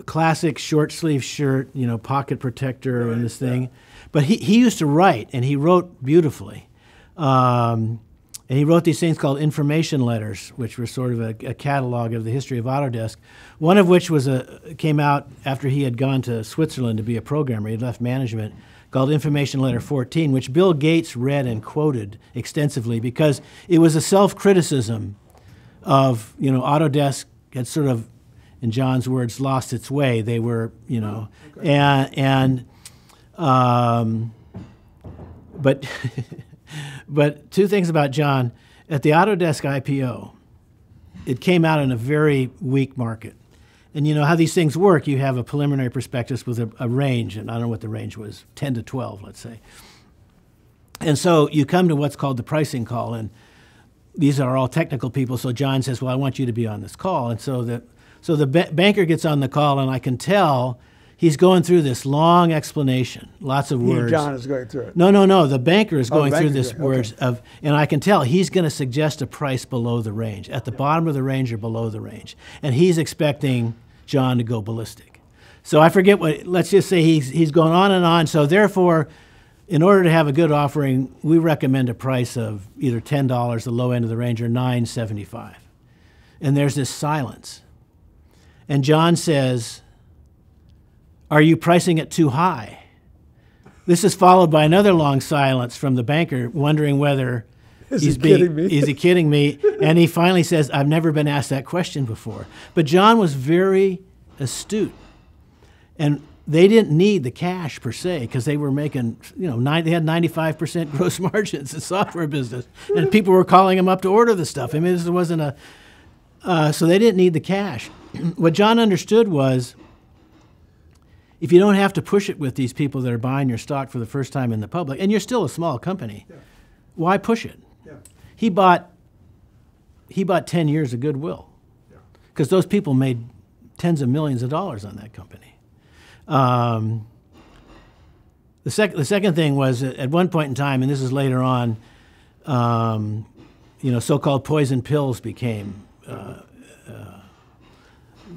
Classic short sleeve shirt, you know, pocket protector and this thing. But he used to write, and he wrote beautifully. And he wrote these things called information letters, which were sort of a catalog of the history of Autodesk. One of which came out after he had gone to Switzerland to be a programmer. He had left management, called Information Letter 14, which Bill Gates read and quoted extensively because it was a self-criticism of, you know, Autodesk had sort of, in John's words, lost its way. They were, you know, but but two things about John. At the Autodesk IPO, it came out in a very weak market. And you know how these things work. You have a preliminary prospectus with a range, and I don't know what the range was, 10 to 12, let's say. And so you come to what's called the pricing call, and these are all technical people. So John says, well, I want you to be on this call. And so the banker gets on the call, and I can tell he's going through this long explanation, lots of words. John is going through it. No. The banker is going through this okay. words of, and I can tell he's going to suggest a price below the range, at the bottom of the range or below the range, and he's expecting John to go ballistic. So I forget what. Let's just say he's going on and on. So therefore, in order to have a good offering, we recommend a price of either $10, the low end of the range, or $9.75. And there's this silence. And John says, are you pricing it too high? This is followed by another long silence from the banker, wondering whether is he kidding me? And he finally says, I've never been asked that question before. But John was very astute. And they didn't need the cash per se because they were making, they had 95% gross margins in software business, and people were calling them up to order the stuff. I mean, this wasn't so they didn't need the cash. What John understood was, if you don't have to push it with these people that are buying your stock for the first time in the public, and you're still a small company, why push it? Yeah. He bought 10 years of goodwill because those people made tens of millions of dollars on that company. The second thing was at one point in time, and this is later on, so-called poison pills became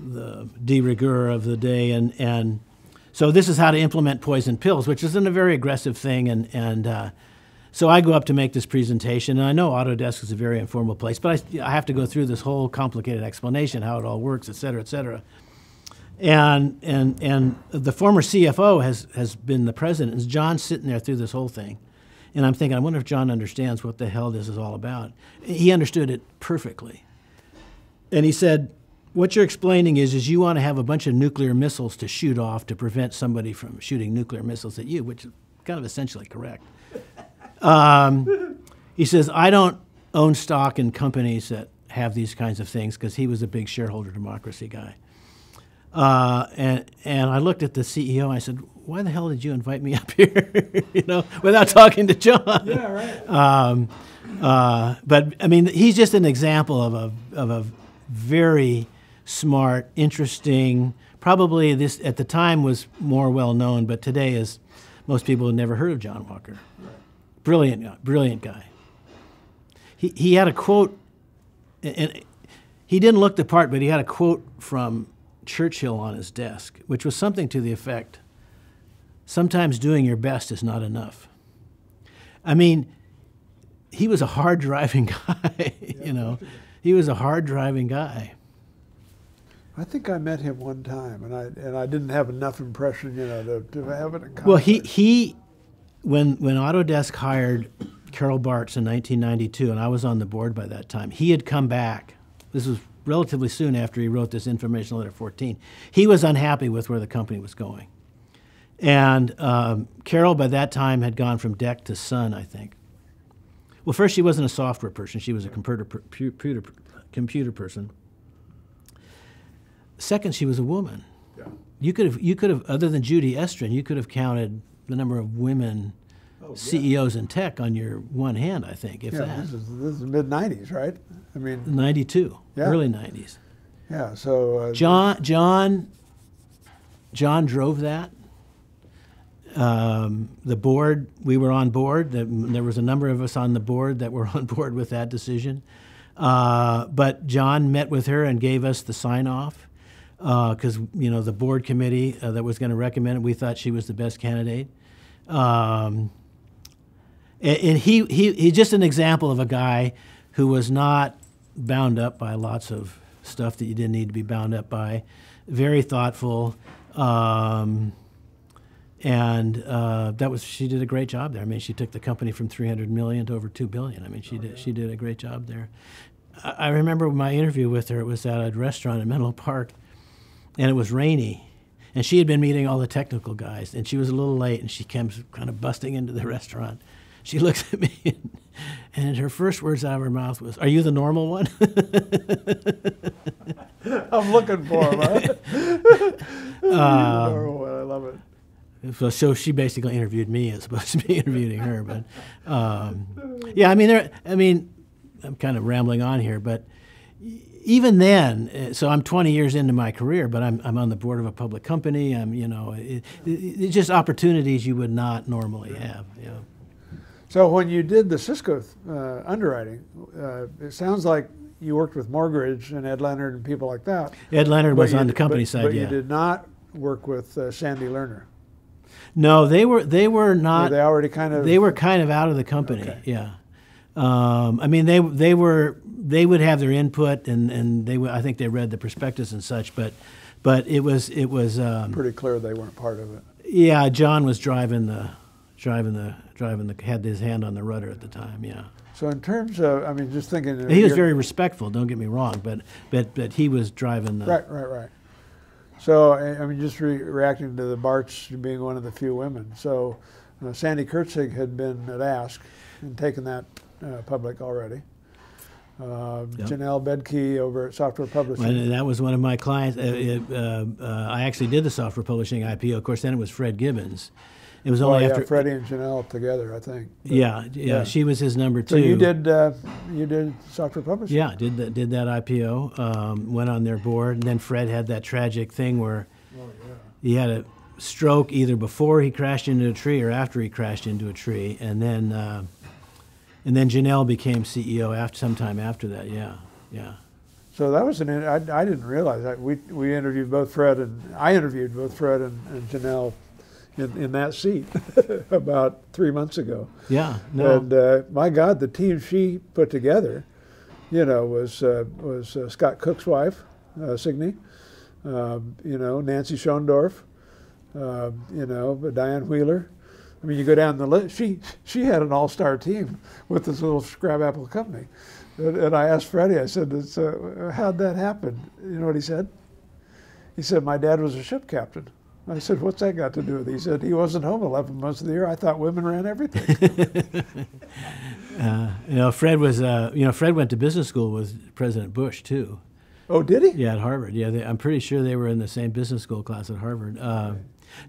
the de rigueur of the day, and so this is how to implement poison pills, which isn't a very aggressive thing, and so I go up to make this presentation, and I know Autodesk is a very informal place, but I have to go through this whole complicated explanation, how it all works, et cetera, et cetera. And the former CFO has been the president. And John's sitting there through this whole thing. And I'm thinking, I wonder if John understands what the hell this is all about. He understood it perfectly. And he said, what you're explaining is you want to have a bunch of nuclear missiles to shoot off to prevent somebody from shooting nuclear missiles at you, which is kind of essentially correct. He says, I don't own stock in companies that have these kinds of things, because he was a big shareholder democracy guy. And I looked at the CEO and I said, why the hell did you invite me up here, without talking to John? Yeah, right. But I mean, he's just an example of a very smart, interesting, probably this at the time was more well known, but today is most people have never heard of John Walker. Right. Brilliant guy. He had a quote, and he didn't look the part, but he had a quote from Churchill on his desk, which was something to the effect, sometimes doing your best is not enough. I mean, he was a hard-driving guy, He was a hard-driving guy. I think I met him one time, and I didn't have enough impression, to have it in common. Well, when Autodesk hired Carol Bartz in 1992, and I was on the board by that time, he had come back. This was relatively soon after he wrote this information letter 14. He was unhappy with where the company was going. And Carol, by that time, had gone from DEC to Sun, I think. Well, first, she wasn't a software person. She was a computer person. Second, she was a woman. Yeah. You could have, other than Judy Estrin, you could have counted the number of women CEOs in tech on your one hand, I think, if that. This is mid-'90s, right? I mean, 92, early 90s. Yeah, so... John drove that. The board, we were on board. There was a number of us on the board that were on board with that decision. But John met with her and gave us the sign-off because, the board committee that was going to recommend it, we thought she was the best candidate. And he's just an example of a guy who was not bound up by lots of stuff that you didn't need to be bound up by. Very thoughtful, and she did a great job there. I mean, she took the company from $300 million to over $2 billion. I mean, she did a great job there. I remember my interview with her. It was at a restaurant in Menlo Park, and it was rainy. And she had been meeting all the technical guys, and she was a little late, and she comes kind of busting into the restaurant. She looks at me, and her first words out of her mouth was, "Are you the normal one?" I'm looking for him, right? Normal one. I love it. So she basically interviewed me as opposed to me interviewing her. But yeah, I mean, I'm kind of rambling on here, but even then, so I'm 20 years into my career, but I'm on the board of a public company. It's just opportunities you would not normally have. Yeah. So when you did the Cisco underwriting, it sounds like you worked with Morgridge and Ed Leonard and people like that. Ed Leonard was on the company side, but yeah. You did not work with Sandy Lerner. No, they were not. Were they already kind of? They were kind of out of the company. Okay. Yeah. I mean, they would have their input, and I think they read the prospectus and such, but it was pretty clear they weren't part of it. Yeah, John was driving had his hand on the rudder at the time. Yeah. So in terms of, I mean, just thinking, he was very respectful. Don't get me wrong, but he was driving the right. So, I mean, just reacting to the Bartz being one of the few women. So, Sandy Kurtzig had been at Ask and taken that public already. Yep. Janelle Bedke over at Software Publishing. And that was one of my clients. I actually did the software publishing IPO. Of course, then it was Fred Gibbons. It was only after Freddie and Janelle together, I think. But, yeah, she was his number 2. So you did software publishing. Yeah, did that IPO. Went on their board, and then Fred had that tragic thing where he had a stroke either before he crashed into a tree or after he crashed into a tree, and then Janelle became CEO sometime after that. Yeah. So that was I didn't realize that we interviewed both Fred and and Janelle in that seat about 3 months ago. Yeah. No. And my God, the team she put together, was Scott Cook's wife, Signe, Nancy Schoendorf, Diane Wheeler. I mean, you go down the list. She had an all-star team with this little scrap-apple company. And I asked Freddie, I said, how'd that happen? You know what he said? He said, my dad was a ship captain. I said, what's that got to do with it? He said, he wasn't home 11 months of the year. I thought women ran everything. Fred was, Fred went to business school with President Bush, too. Oh, did he? Yeah, at Harvard. Yeah, I'm pretty sure they were in the same business school class at Harvard.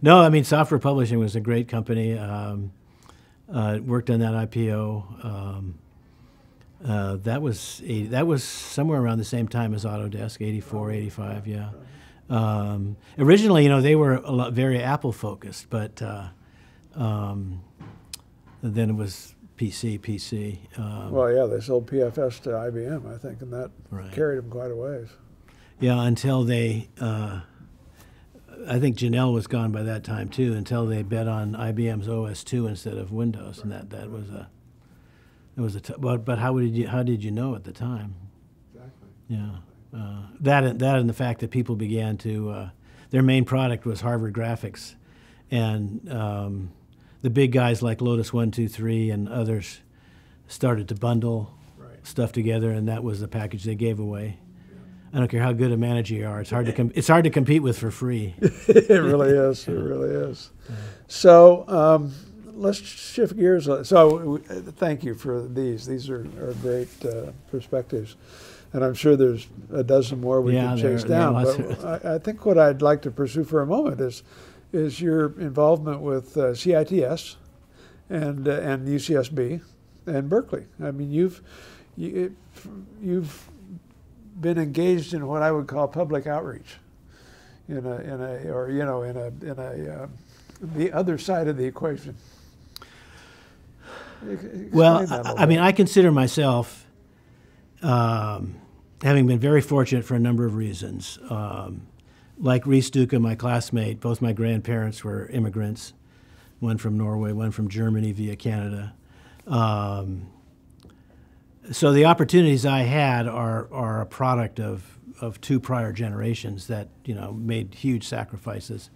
No, I mean, software publishing was a great company. Worked on that IPO. That was somewhere around the same time as Autodesk, 84, 85, yeah. Originally, they were very Apple focused, but then it was PC. Well, yeah, they sold PFS to IBM, I think, and that carried them quite a ways. Yeah, until they, I think Janelle was gone by that time too, until they bet on IBM's OS2 instead of Windows, and that was but how did you know at the time? Exactly. Yeah. That and the fact that people began to, their main product was Harvard Graphics, and the big guys like Lotus 1-2-3 and others started to bundle stuff together, and that was the package they gave away. I don't care how good a manager you are; it's hard to compete with for free. It really is. It really is. So let's shift gears. So thank you for these. These are great perspectives. And I'm sure there's a dozen more we can chase down. But I think what I'd like to pursue for a moment is your involvement with CITS and UCSB and Berkeley. I mean, you've been engaged in what I would call public outreach, the other side of the equation. Well, I mean, I consider myself, having been very fortunate for a number of reasons. Like Reese Duca, my classmate, both my grandparents were immigrants, one from Norway, one from Germany via Canada. So the opportunities I had are a product of 2 prior generations that made huge sacrifices.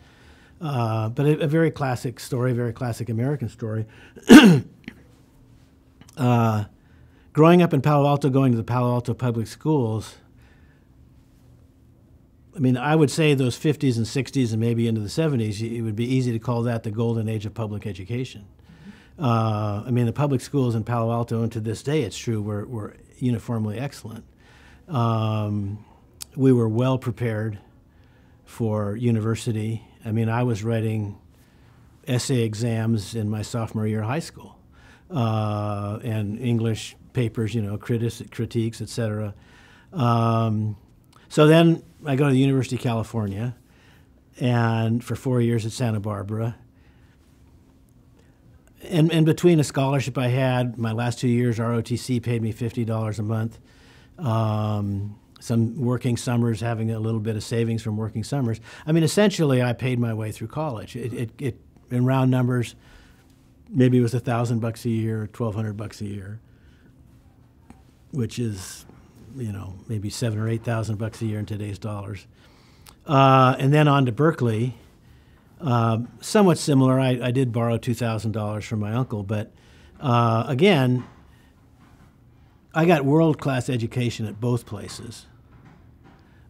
But a very classic story, very classic American story. Growing up in Palo Alto, going to the Palo Alto public schools, I mean, I would say those 50s and 60s and maybe into the 70s, it would be easy to call that the golden age of public education. I mean, the public schools in Palo Alto, and to this day it's true, were uniformly excellent. We were well prepared for university. I mean, I was writing essay exams in my sophomore year of high school, and English papers, critiques, etc. So then I go to the University of California, and for 4 years at Santa Barbara. And between a scholarship I had, my last 2 years, ROTC paid me $50 a month. Some working summers, having a little bit of savings from working summers. I mean, essentially, I paid my way through college. It in round numbers, maybe it was $1,000 a year, $1,200 a year, which is, maybe $7,000 or $8,000 a year in today's dollars. And then on to Berkeley. Somewhat similar. I did borrow $2,000 from my uncle, but again, I got world-class education at both places,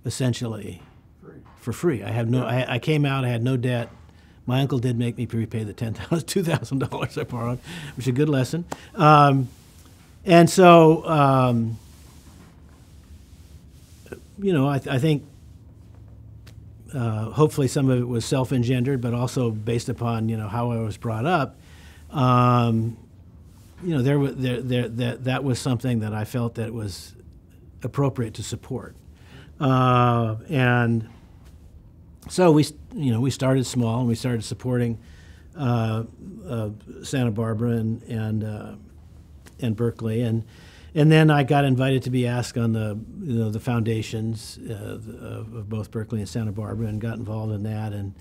essentially for free. I have no. I came out. I had no debt. My uncle did make me prepay the $2,000 I borrowed, which is a good lesson. And so, you know, I think hopefully some of it was self-engendered, but also based upon, you know, how I was brought up. You know, that was something that I felt that was appropriate to support. And so we started small, and we started supporting Santa Barbara and Berkeley, and then I got invited to be asked on the foundations of both Berkeley and Santa Barbara, and got involved in that, and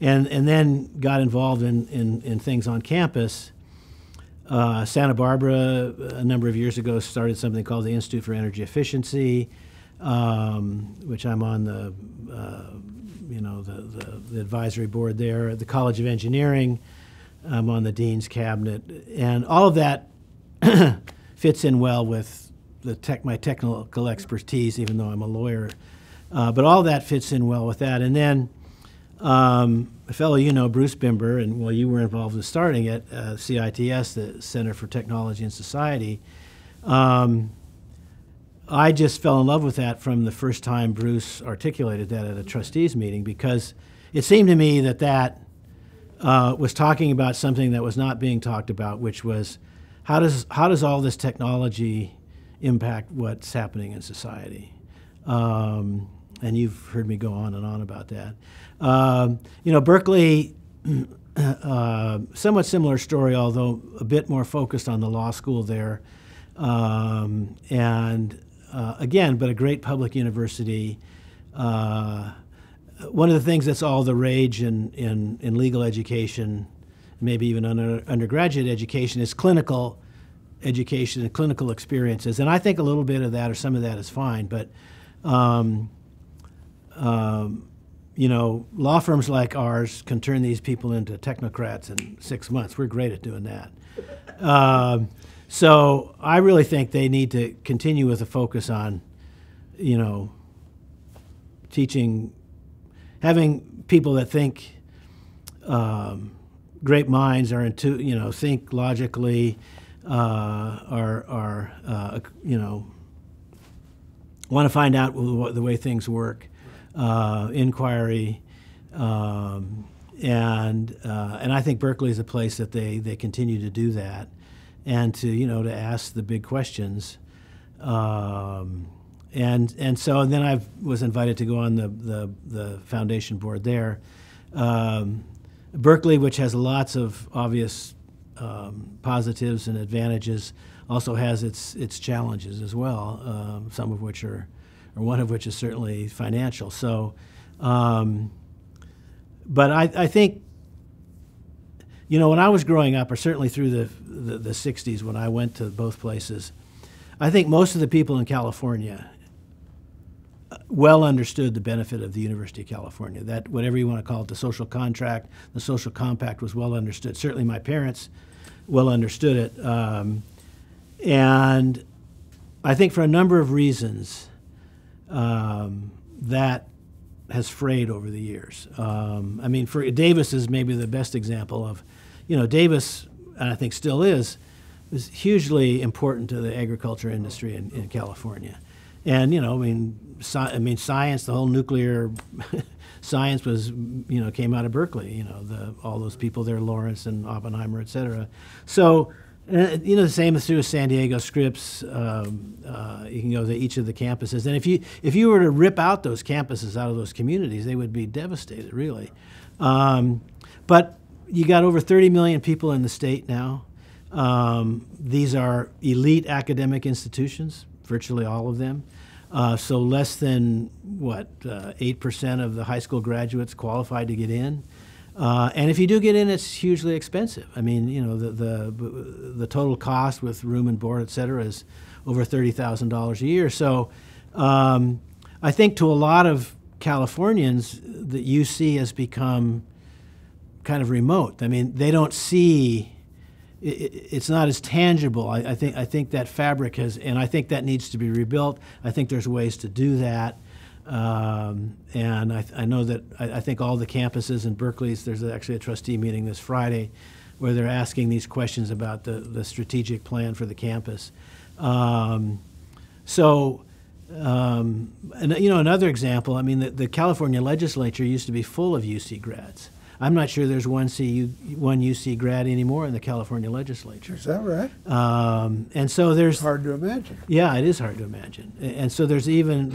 then got involved in things on campus. Santa Barbara a number of years ago started something called the Institute for Energy Efficiency, which I'm on the advisory board there. At the College of Engineering, I'm on the dean's cabinet, and all of that fits in well with my technical expertise, even though I'm a lawyer. But all that fits in well with that. And then a fellow you know, Bruce Bimber, and well, you were involved in starting it, CITS, the Center for Technology and Society. I just fell in love with that from the first time Bruce articulated that at a trustees meeting, because it seemed to me that was talking about something that was not being talked about, which was how does all this technology impact what's happening in society? And you've heard me go on and on about that. You know, Berkeley, somewhat similar story, although a bit more focused on the law school there. Again, but a great public university. One of the things that's all the rage in legal education, maybe even undergraduate education, is clinical education and clinical experiences. And I think a little bit of that or some of that is fine, but you know, law firms like ours can turn these people into technocrats in 6 months. We're great at doing that. So I really think they need to continue with a focus on, you know, teaching, having people that think, great minds are think logically, you know, want to find out the way things work, inquiry, and I think Berkeley is a place that they continue to do that, and to ask the big questions, and then I was invited to go on the foundation board there. Berkeley, which has lots of obvious positives and advantages, also has its challenges as well. Some of which or one of which is certainly financial. So, but I think, when I was growing up, or certainly through the 60s when I went to both places, I think most of the people in California well understood the benefit of the University of California. That, whatever you want to call it, the social contract, the social compact was well understood. Certainly my parents well understood it. And I think for a number of reasons, that has frayed over the years. I mean, for Davis is maybe the best example of, Davis, and I think still is hugely important to the agriculture industry in California. And, science, the whole nuclear science was, came out of Berkeley, all those people there, Lawrence and Oppenheimer, et cetera. So, the same is true with San Diego, Scripps. You can go to each of the campuses. And if you were to rip out those campuses out of those communities, they would be devastated, really. But you got over 30 million people in the state now. These are elite academic institutions, virtually all of them. So less than, 8% of the high school graduates qualified to get in. And if you do get in, it's hugely expensive. I mean, the total cost with room and board, et cetera, is over $30,000 a year. So I think to a lot of Californians, the UC has become kind of remote. I mean, they don't see, it's not as tangible. I think that fabric has, and I think that needs to be rebuilt. I think there's ways to do that. And I know that I think all the campuses in Berkeley, there's actually a trustee meeting this Friday where they're asking these questions about the strategic plan for the campus. And another example, I mean, the California legislature used to be full of UC grads. I'm not sure there's one UC grad anymore in the California legislature. Is that right? And so there's hard to imagine. Yeah, it is hard to imagine. And so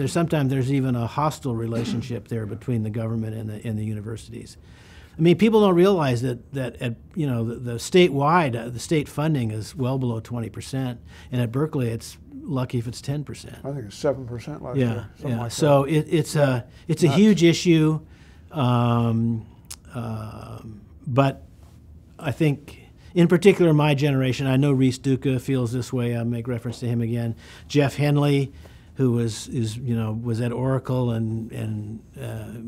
sometimes there's even a hostile relationship there between the government and the universities. I mean, people don't realize that at the statewide, the state funding is well below 20%, and at Berkeley it's lucky if it's 10%. I think it's 7% last year. Yeah. Like so it's a huge issue, but I think in particular my generation. I know Reese Duca feels this way. I'll make reference to him again. Jeff Henley, who was at Oracle and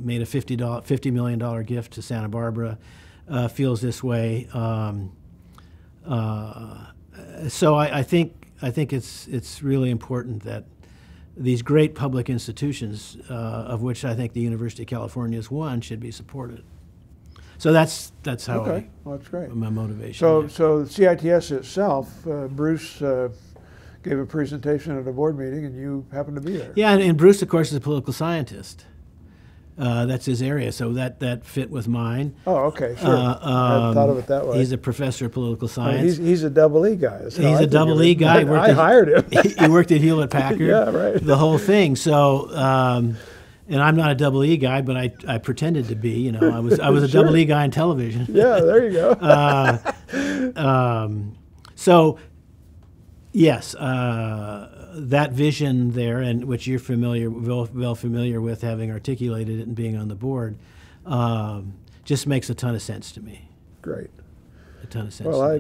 made a $50 million gift to Santa Barbara, feels this way. So I think it's really important that these great public institutions, of which I think the University of California is one, should be supported. So that's how well, that's great. My motivation. So CITS itself, Bruce gave a presentation at a board meeting, and you happened to be there. Yeah, and Bruce, of course, is a political scientist. That's his area, so that fit with mine. Oh, okay, sure. I hadn't thought of it that way. He's a professor of political science. He's a double E guy. He's a double E guy. I hired him. He worked at Hewlett Packard. Yeah, right. The whole thing. So, and I'm not a double E guy, but I pretended to be. I was a Sure. double E guy on television. Yeah, there you go. So, yes, that vision there, and which you're well familiar with, having articulated it and being on the board, just makes a ton of sense to me. Great. A ton of sense. Well, I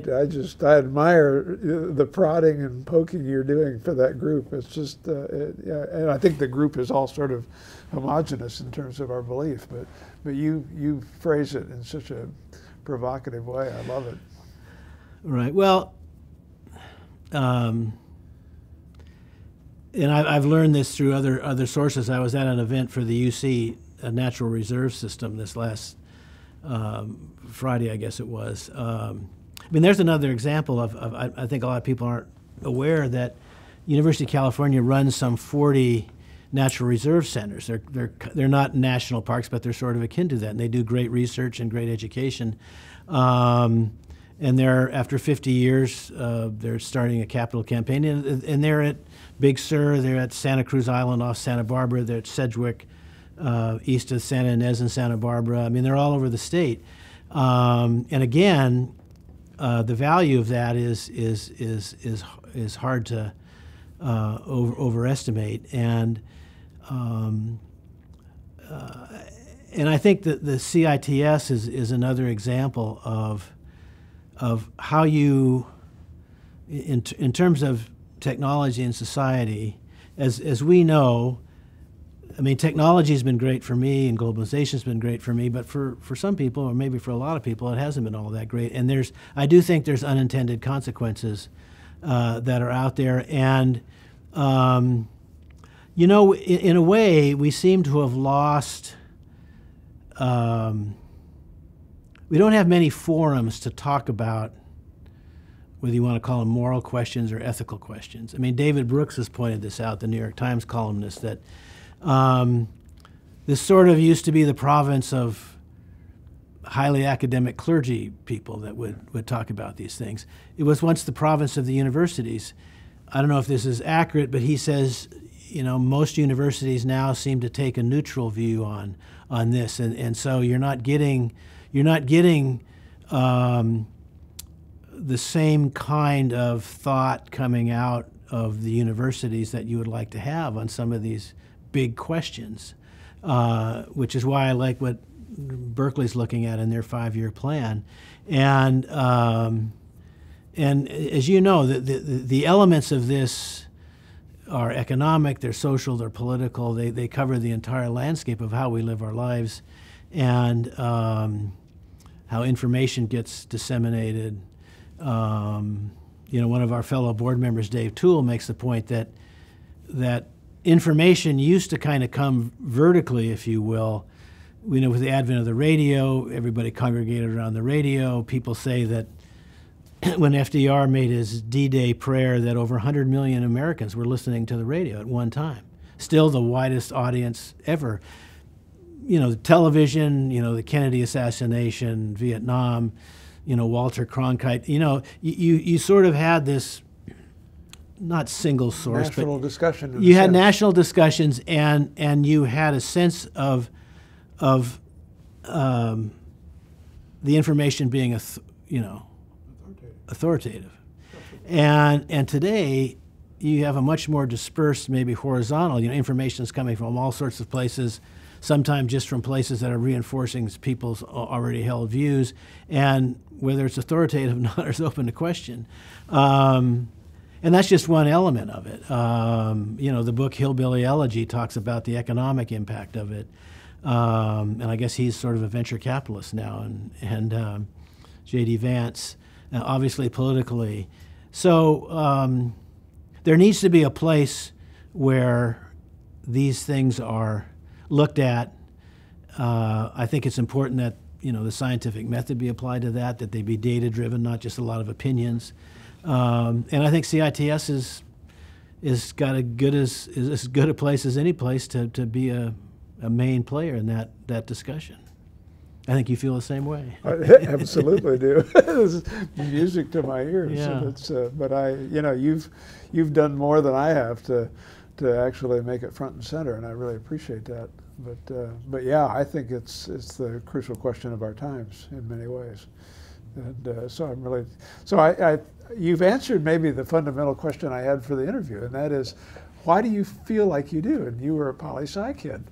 admire the prodding and poking you're doing for that group. It's just, yeah, and I think the group is all sort of homogenous in terms of our belief, but you phrase it in such a provocative way. I love it. Right. Well, and I've learned this through other sources. I was at an event for the UC Natural Reserve System this last Friday, I guess it was. I mean, there's another example of I think a lot of people aren't aware that University of California runs some 40 natural reserve centers. They're not national parks, but they're sort of akin to that, and they do great research and great education. And they're, after 50 years, they're starting a capital campaign, and they're at Big Sur, they're at Santa Cruz Island off Santa Barbara, they're at Sedgwick, east of Santa Ynez and Santa Barbara. I mean, they're all over the state. And again, the value of that is hard to overestimate. And I think that the CITS is another example of how you, in terms of technology and society, as we know, I mean, technology has been great for me and globalization has been great for me, but for some people, or maybe for a lot of people, it hasn't been all that great. And I do think there's unintended consequences that are out there. And, in a way, we seem to have lost, we don't have many forums to talk about whether you want to call them moral questions or ethical questions. I mean, David Brooks has pointed this out, the New York Times columnist, that this sort of used to be the province of highly academic clergy people that would talk about these things. It was once the province of the universities. I don't know if this is accurate, but he says, most universities now seem to take a neutral view on this, and so you're not getting the same kind of thought coming out of the universities that you would like to have on some of these big questions, which is why I like what Berkeley's looking at in their 5-year plan. And as you know, the elements of this are economic, they're social, they're political, they cover the entire landscape of how we live our lives, and how information gets disseminated. One of our fellow board members, Dave Toole, makes the point that information used to kind of come vertically, if you will. You know, with the advent of the radio, everybody congregated around the radio. People say that when FDR made his D-Day prayer, that over 100 million Americans were listening to the radio at one time. Still the widest audience ever. You know, television, you know, the Kennedy assassination, Vietnam, you know, Walter Cronkite. You know, you sort of had this, not single source, national but discussion. You had national discussions, and you had a sense of the information being authoritative. And today you have a much more dispersed, maybe horizontal. You know, information is coming from all sorts of places. Sometimes just from places that are reinforcing people's already held views, and whether it's authoritative or not is open to question. And that's just one element of it. You know, the book Hillbilly Elegy talks about the economic impact of it. And I guess he's sort of a venture capitalist now, and J.D. Vance, obviously politically. So there needs to be a place where these things are looked at. I think it's important that, you know, the scientific method be applied to that they be data-driven, not just a lot of opinions. And I think CITS is got as good a place as any place to be a main player in that discussion. I think you feel the same way. I absolutely do. This is music to my ears. Yeah. But you know, you've done more than I have to actually make it front and center, and I really appreciate that. But yeah, I think it's the crucial question of our times in many ways. And so I'm really, you've answered maybe the fundamental question I had for the interview, and that is, why do you feel like you do? And you were a poli-sci kid.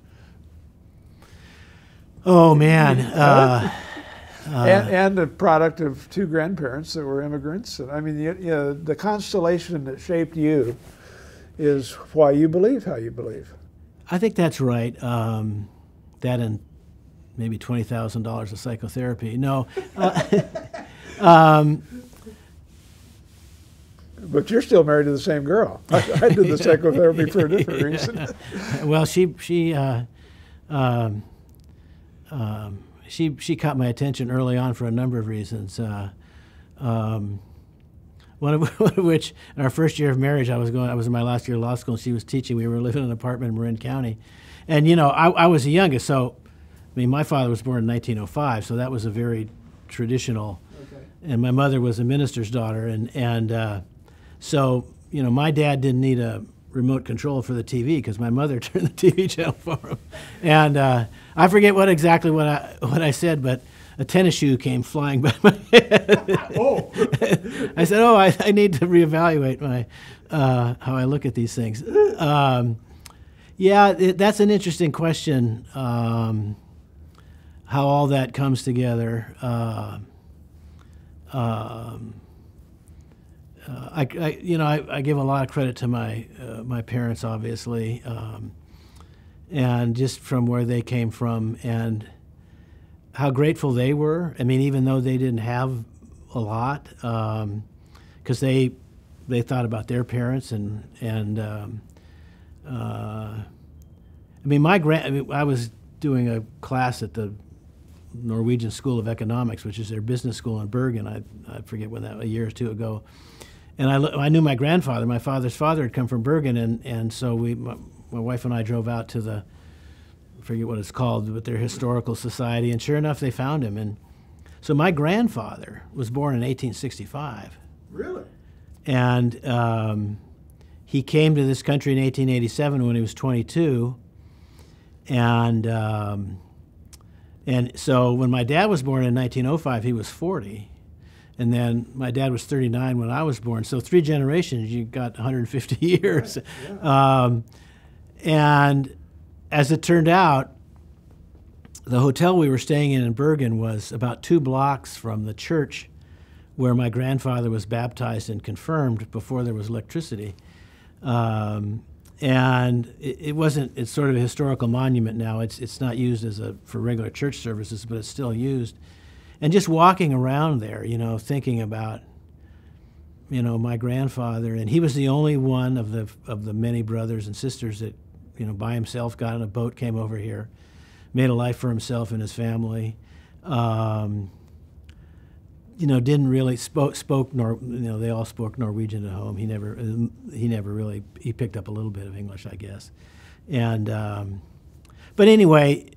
Oh man. And a product of two grandparents that were immigrants. And I mean, you know, the constellation that shaped you is why you believe how you believe. I think that's right. That and maybe $20,000 of psychotherapy. No. But you're still married to the same girl. I did the psychotherapy for a different reason. Well, she caught my attention early on for a number of reasons. One of which, in our first year of marriage, I was in my last year of law school, and she was teaching. We were living in an apartment in Marin County. And, you know, I was the youngest, so, I mean, my father was born in 1905, so that was a very traditional, okay. And my mother was a minister's daughter, and so, you know, my dad didn't need a remote control for the TV because my mother turned the TV channel for him. And I forget what I said, but a tennis shoe came flying by my head. Oh. I said, I need to reevaluate my how I look at these things. Yeah, that's an interesting question, how all that comes together. I give a lot of credit to my parents, obviously, and just from where they came from and how grateful they were. I mean, even though they didn't have a lot, because they thought about their parents and I mean, I was doing a class at the Norwegian School of Economics, which is their business school in Bergen. I forget when that, a year or two ago. And I knew my grandfather. My father's father had come from Bergen, and so my wife and I drove out to I forget what it's called, but their historical society, and sure enough, they found him. And so my grandfather was born in 1865. Really? And he came to this country in 1887 when he was 22. And so when my dad was born in 1905, he was 40. And then my dad was 39 when I was born. So 3 generations, you got 150 years. Right. Yeah. And as it turned out, the hotel we were staying in Bergen was about 2 blocks from the church where my grandfather was baptized and confirmed before there was electricity. And it's sort of a historical monument now. It's not used for regular church services, but it's still used. And just walking around there, you know, thinking about, you know, my grandfather, and he was the only one of the many brothers and sisters that by himself, got on a boat, came over here, made a life for himself and his family. Didn't really spoke they all spoke Norwegian at home. He never really, he picked up a little bit of English, I guess. And but anyway,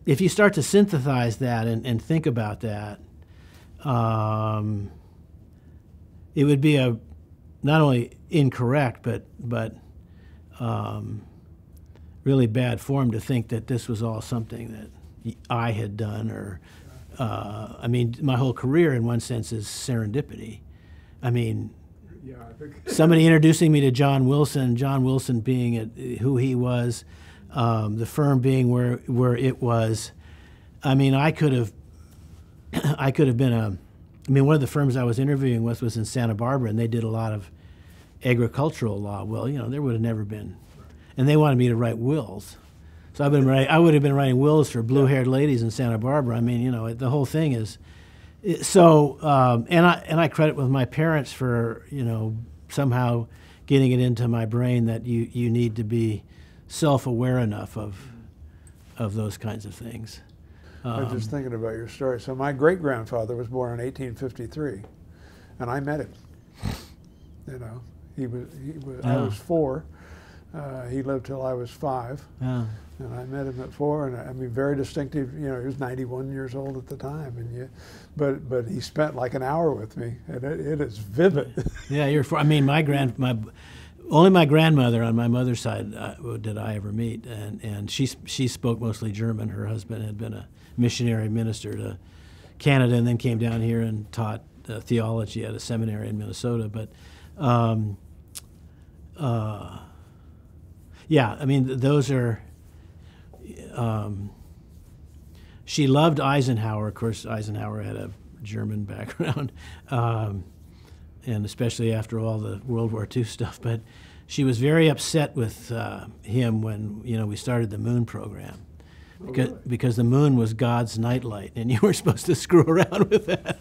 if you start to synthesize that and think about that, it would be a not only incorrect but really bad form to think that this was all something that I had done, or my whole career in one sense is serendipity. I mean, somebody introducing me to John Wilson being who he was, the firm being where it was. I mean, I could have been one of the firms I was interviewing with was in Santa Barbara, and they did a lot of agricultural law. Well, there would have never been, and they wanted me to write wills. So I would have been writing wills for blue-haired ladies in Santa Barbara. I mean, the whole thing is so. And I credit with my parents for somehow getting it into my brain that you need to be self-aware enough of those kinds of things. I was just thinking about your story. So my great-grandfather was born in 1853, and I met him. I was 4. He lived till I was 5. Yeah. And I met him at 4, and very distinctive. He was 91 years old at the time, and but he spent like an hour with me, and it is vivid. Yeah, only my grandmother on my mother's side did I ever meet, and she spoke mostly German. Her husband had been a missionary minister to Canada, and then came down here and taught theology at a seminary in Minnesota. But those are. She loved Eisenhower. Of course, Eisenhower had a German background, and especially after all the World War II stuff. But she was very upset with him when we started the moon program, because the moon was God's nightlight, and you were supposed to screw around with that.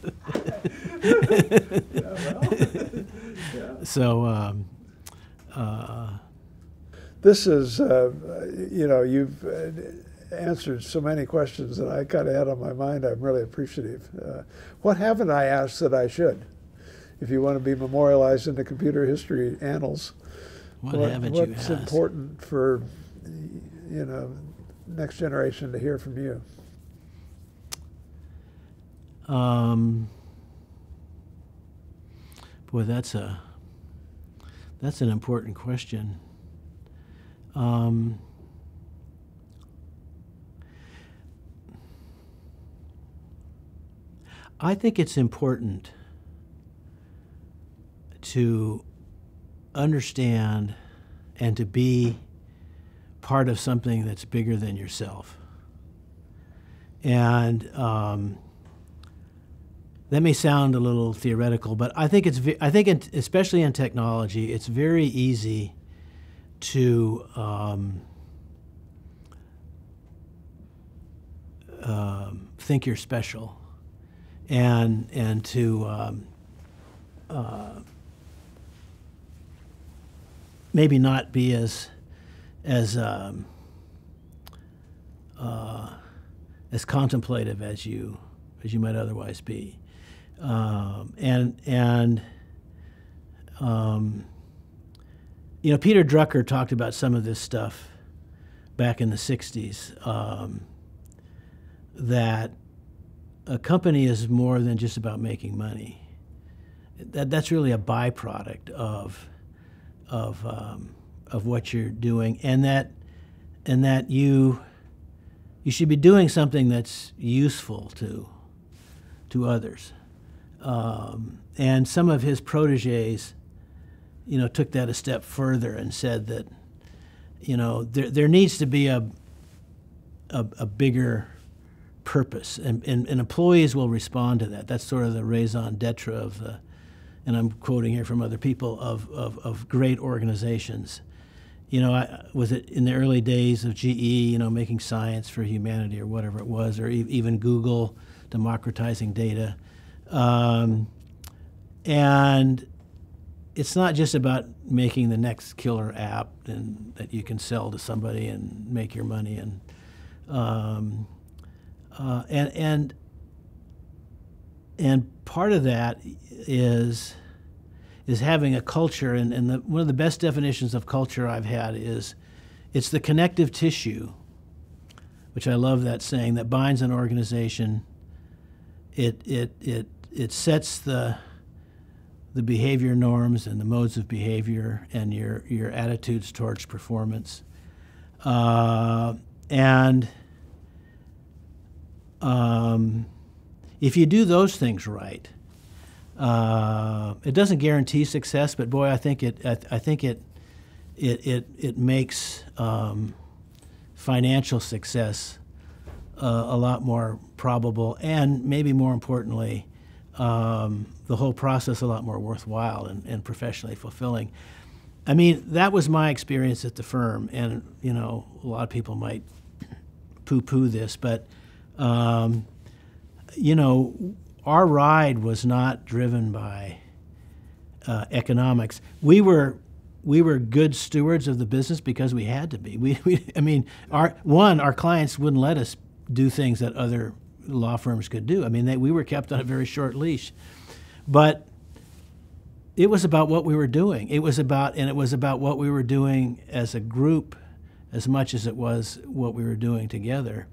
So. This is, you've answered so many questions that I kind of had on my mind. I'm really appreciative. What haven't I asked that I should? If you want to be memorialized in the computer history annals, what's important for, next generation to hear from you? Boy, that's an important question. I think it's important to understand and to be part of something that's bigger than yourself. And that may sound a little theoretical, but I think especially in technology, it's very easy to think you're special, and to maybe not be as contemplative as you might otherwise be, Peter Drucker talked about some of this stuff back in the 60s, that a company is more than just about making money. That's really a byproduct of what you're doing, and that you should be doing something that's useful to others. And some of his protégés, took that a step further and said that, there needs to be a bigger purpose, and employees will respond to that. That's sort of the raison d'etre of the, and I'm quoting here from other people, of great organizations. Was it in the early days of GE, making science for humanity or whatever it was, or even Google democratizing data, and it's not just about making the next killer app and that you can sell to somebody and make your money, and part of that is having a culture, and one of the best definitions of culture I've had is it's the connective tissue, which I love that saying, that binds an organization. It sets the behavior norms and the modes of behavior and your attitudes towards performance. If you do those things right, it doesn't guarantee success, but boy, I think it makes financial success a lot more probable, and maybe more importantly, the whole process a lot more worthwhile and professionally fulfilling. I mean, that was my experience at the firm, and you know, a lot of people might poo-poo this, but you know, our ride was not driven by economics. We were good stewards of the business because we had to be. I mean, our clients wouldn't let us do things that other law firms could do. I mean, we were kept on a very short leash. But it was about what we were doing. It was about what we were doing as a group as much as it was what we were doing together.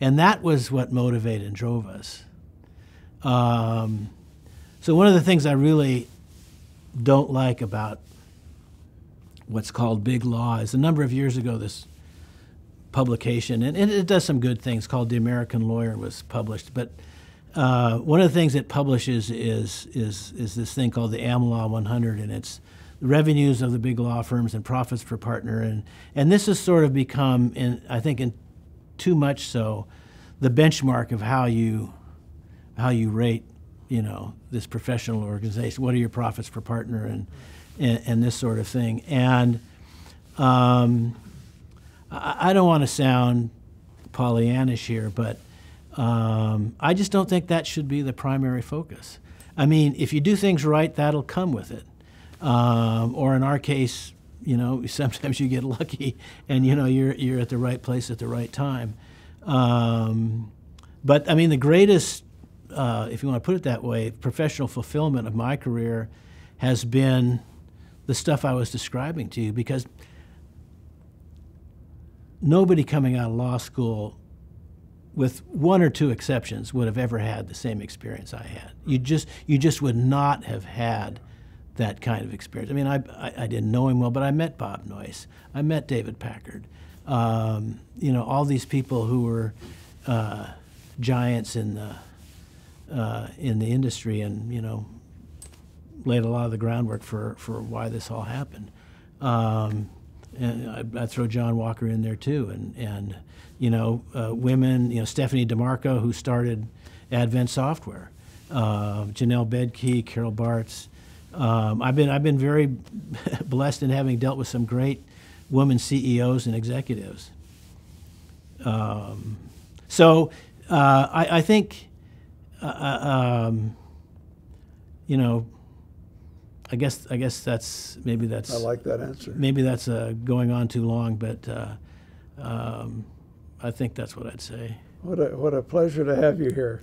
And that was what motivated and drove us. So one of the things I really don't like about what's called big law is a number of years ago this publication, and it does some good things, called The American Lawyer, was published. But one of the things it publishes is this thing called the AmLaw 100, and it's the revenues of the big law firms and profits per partner, and this has sort of become, I think, in too much so, the benchmark of how you rate, you know, this professional organization. What are your profits per partner, and this sort of thing. And I don't want to sound Pollyannish here, but I just don't think that should be the primary focus. I mean, if you do things right, that'll come with it. Or in our case, you know, sometimes you get lucky, and you know you're at the right place at the right time. But I mean, the greatest, if you want to put it that way, professional fulfillment of my career has been the stuff I was describing to you, because nobody coming out of law school, with one or two exceptions, would have ever had the same experience I had. You just would not have had that kind of experience. I mean, I didn't know him well, but I met Bob Noyce. I met David Packard. You know, all these people who were giants in the industry, and you know, laid a lot of the groundwork for why this all happened. And I throw John Walker in there too, and you know, women, you know, Stephanie DeMarco, who started Advent Software, Janelle Bedke, Carol Bartz. I've been very blessed in having dealt with some great women CEOs and executives. So I think, you know, I guess that's maybe I like that answer. Maybe that's going on too long, but I think that's what I'd say. What a pleasure to have you here.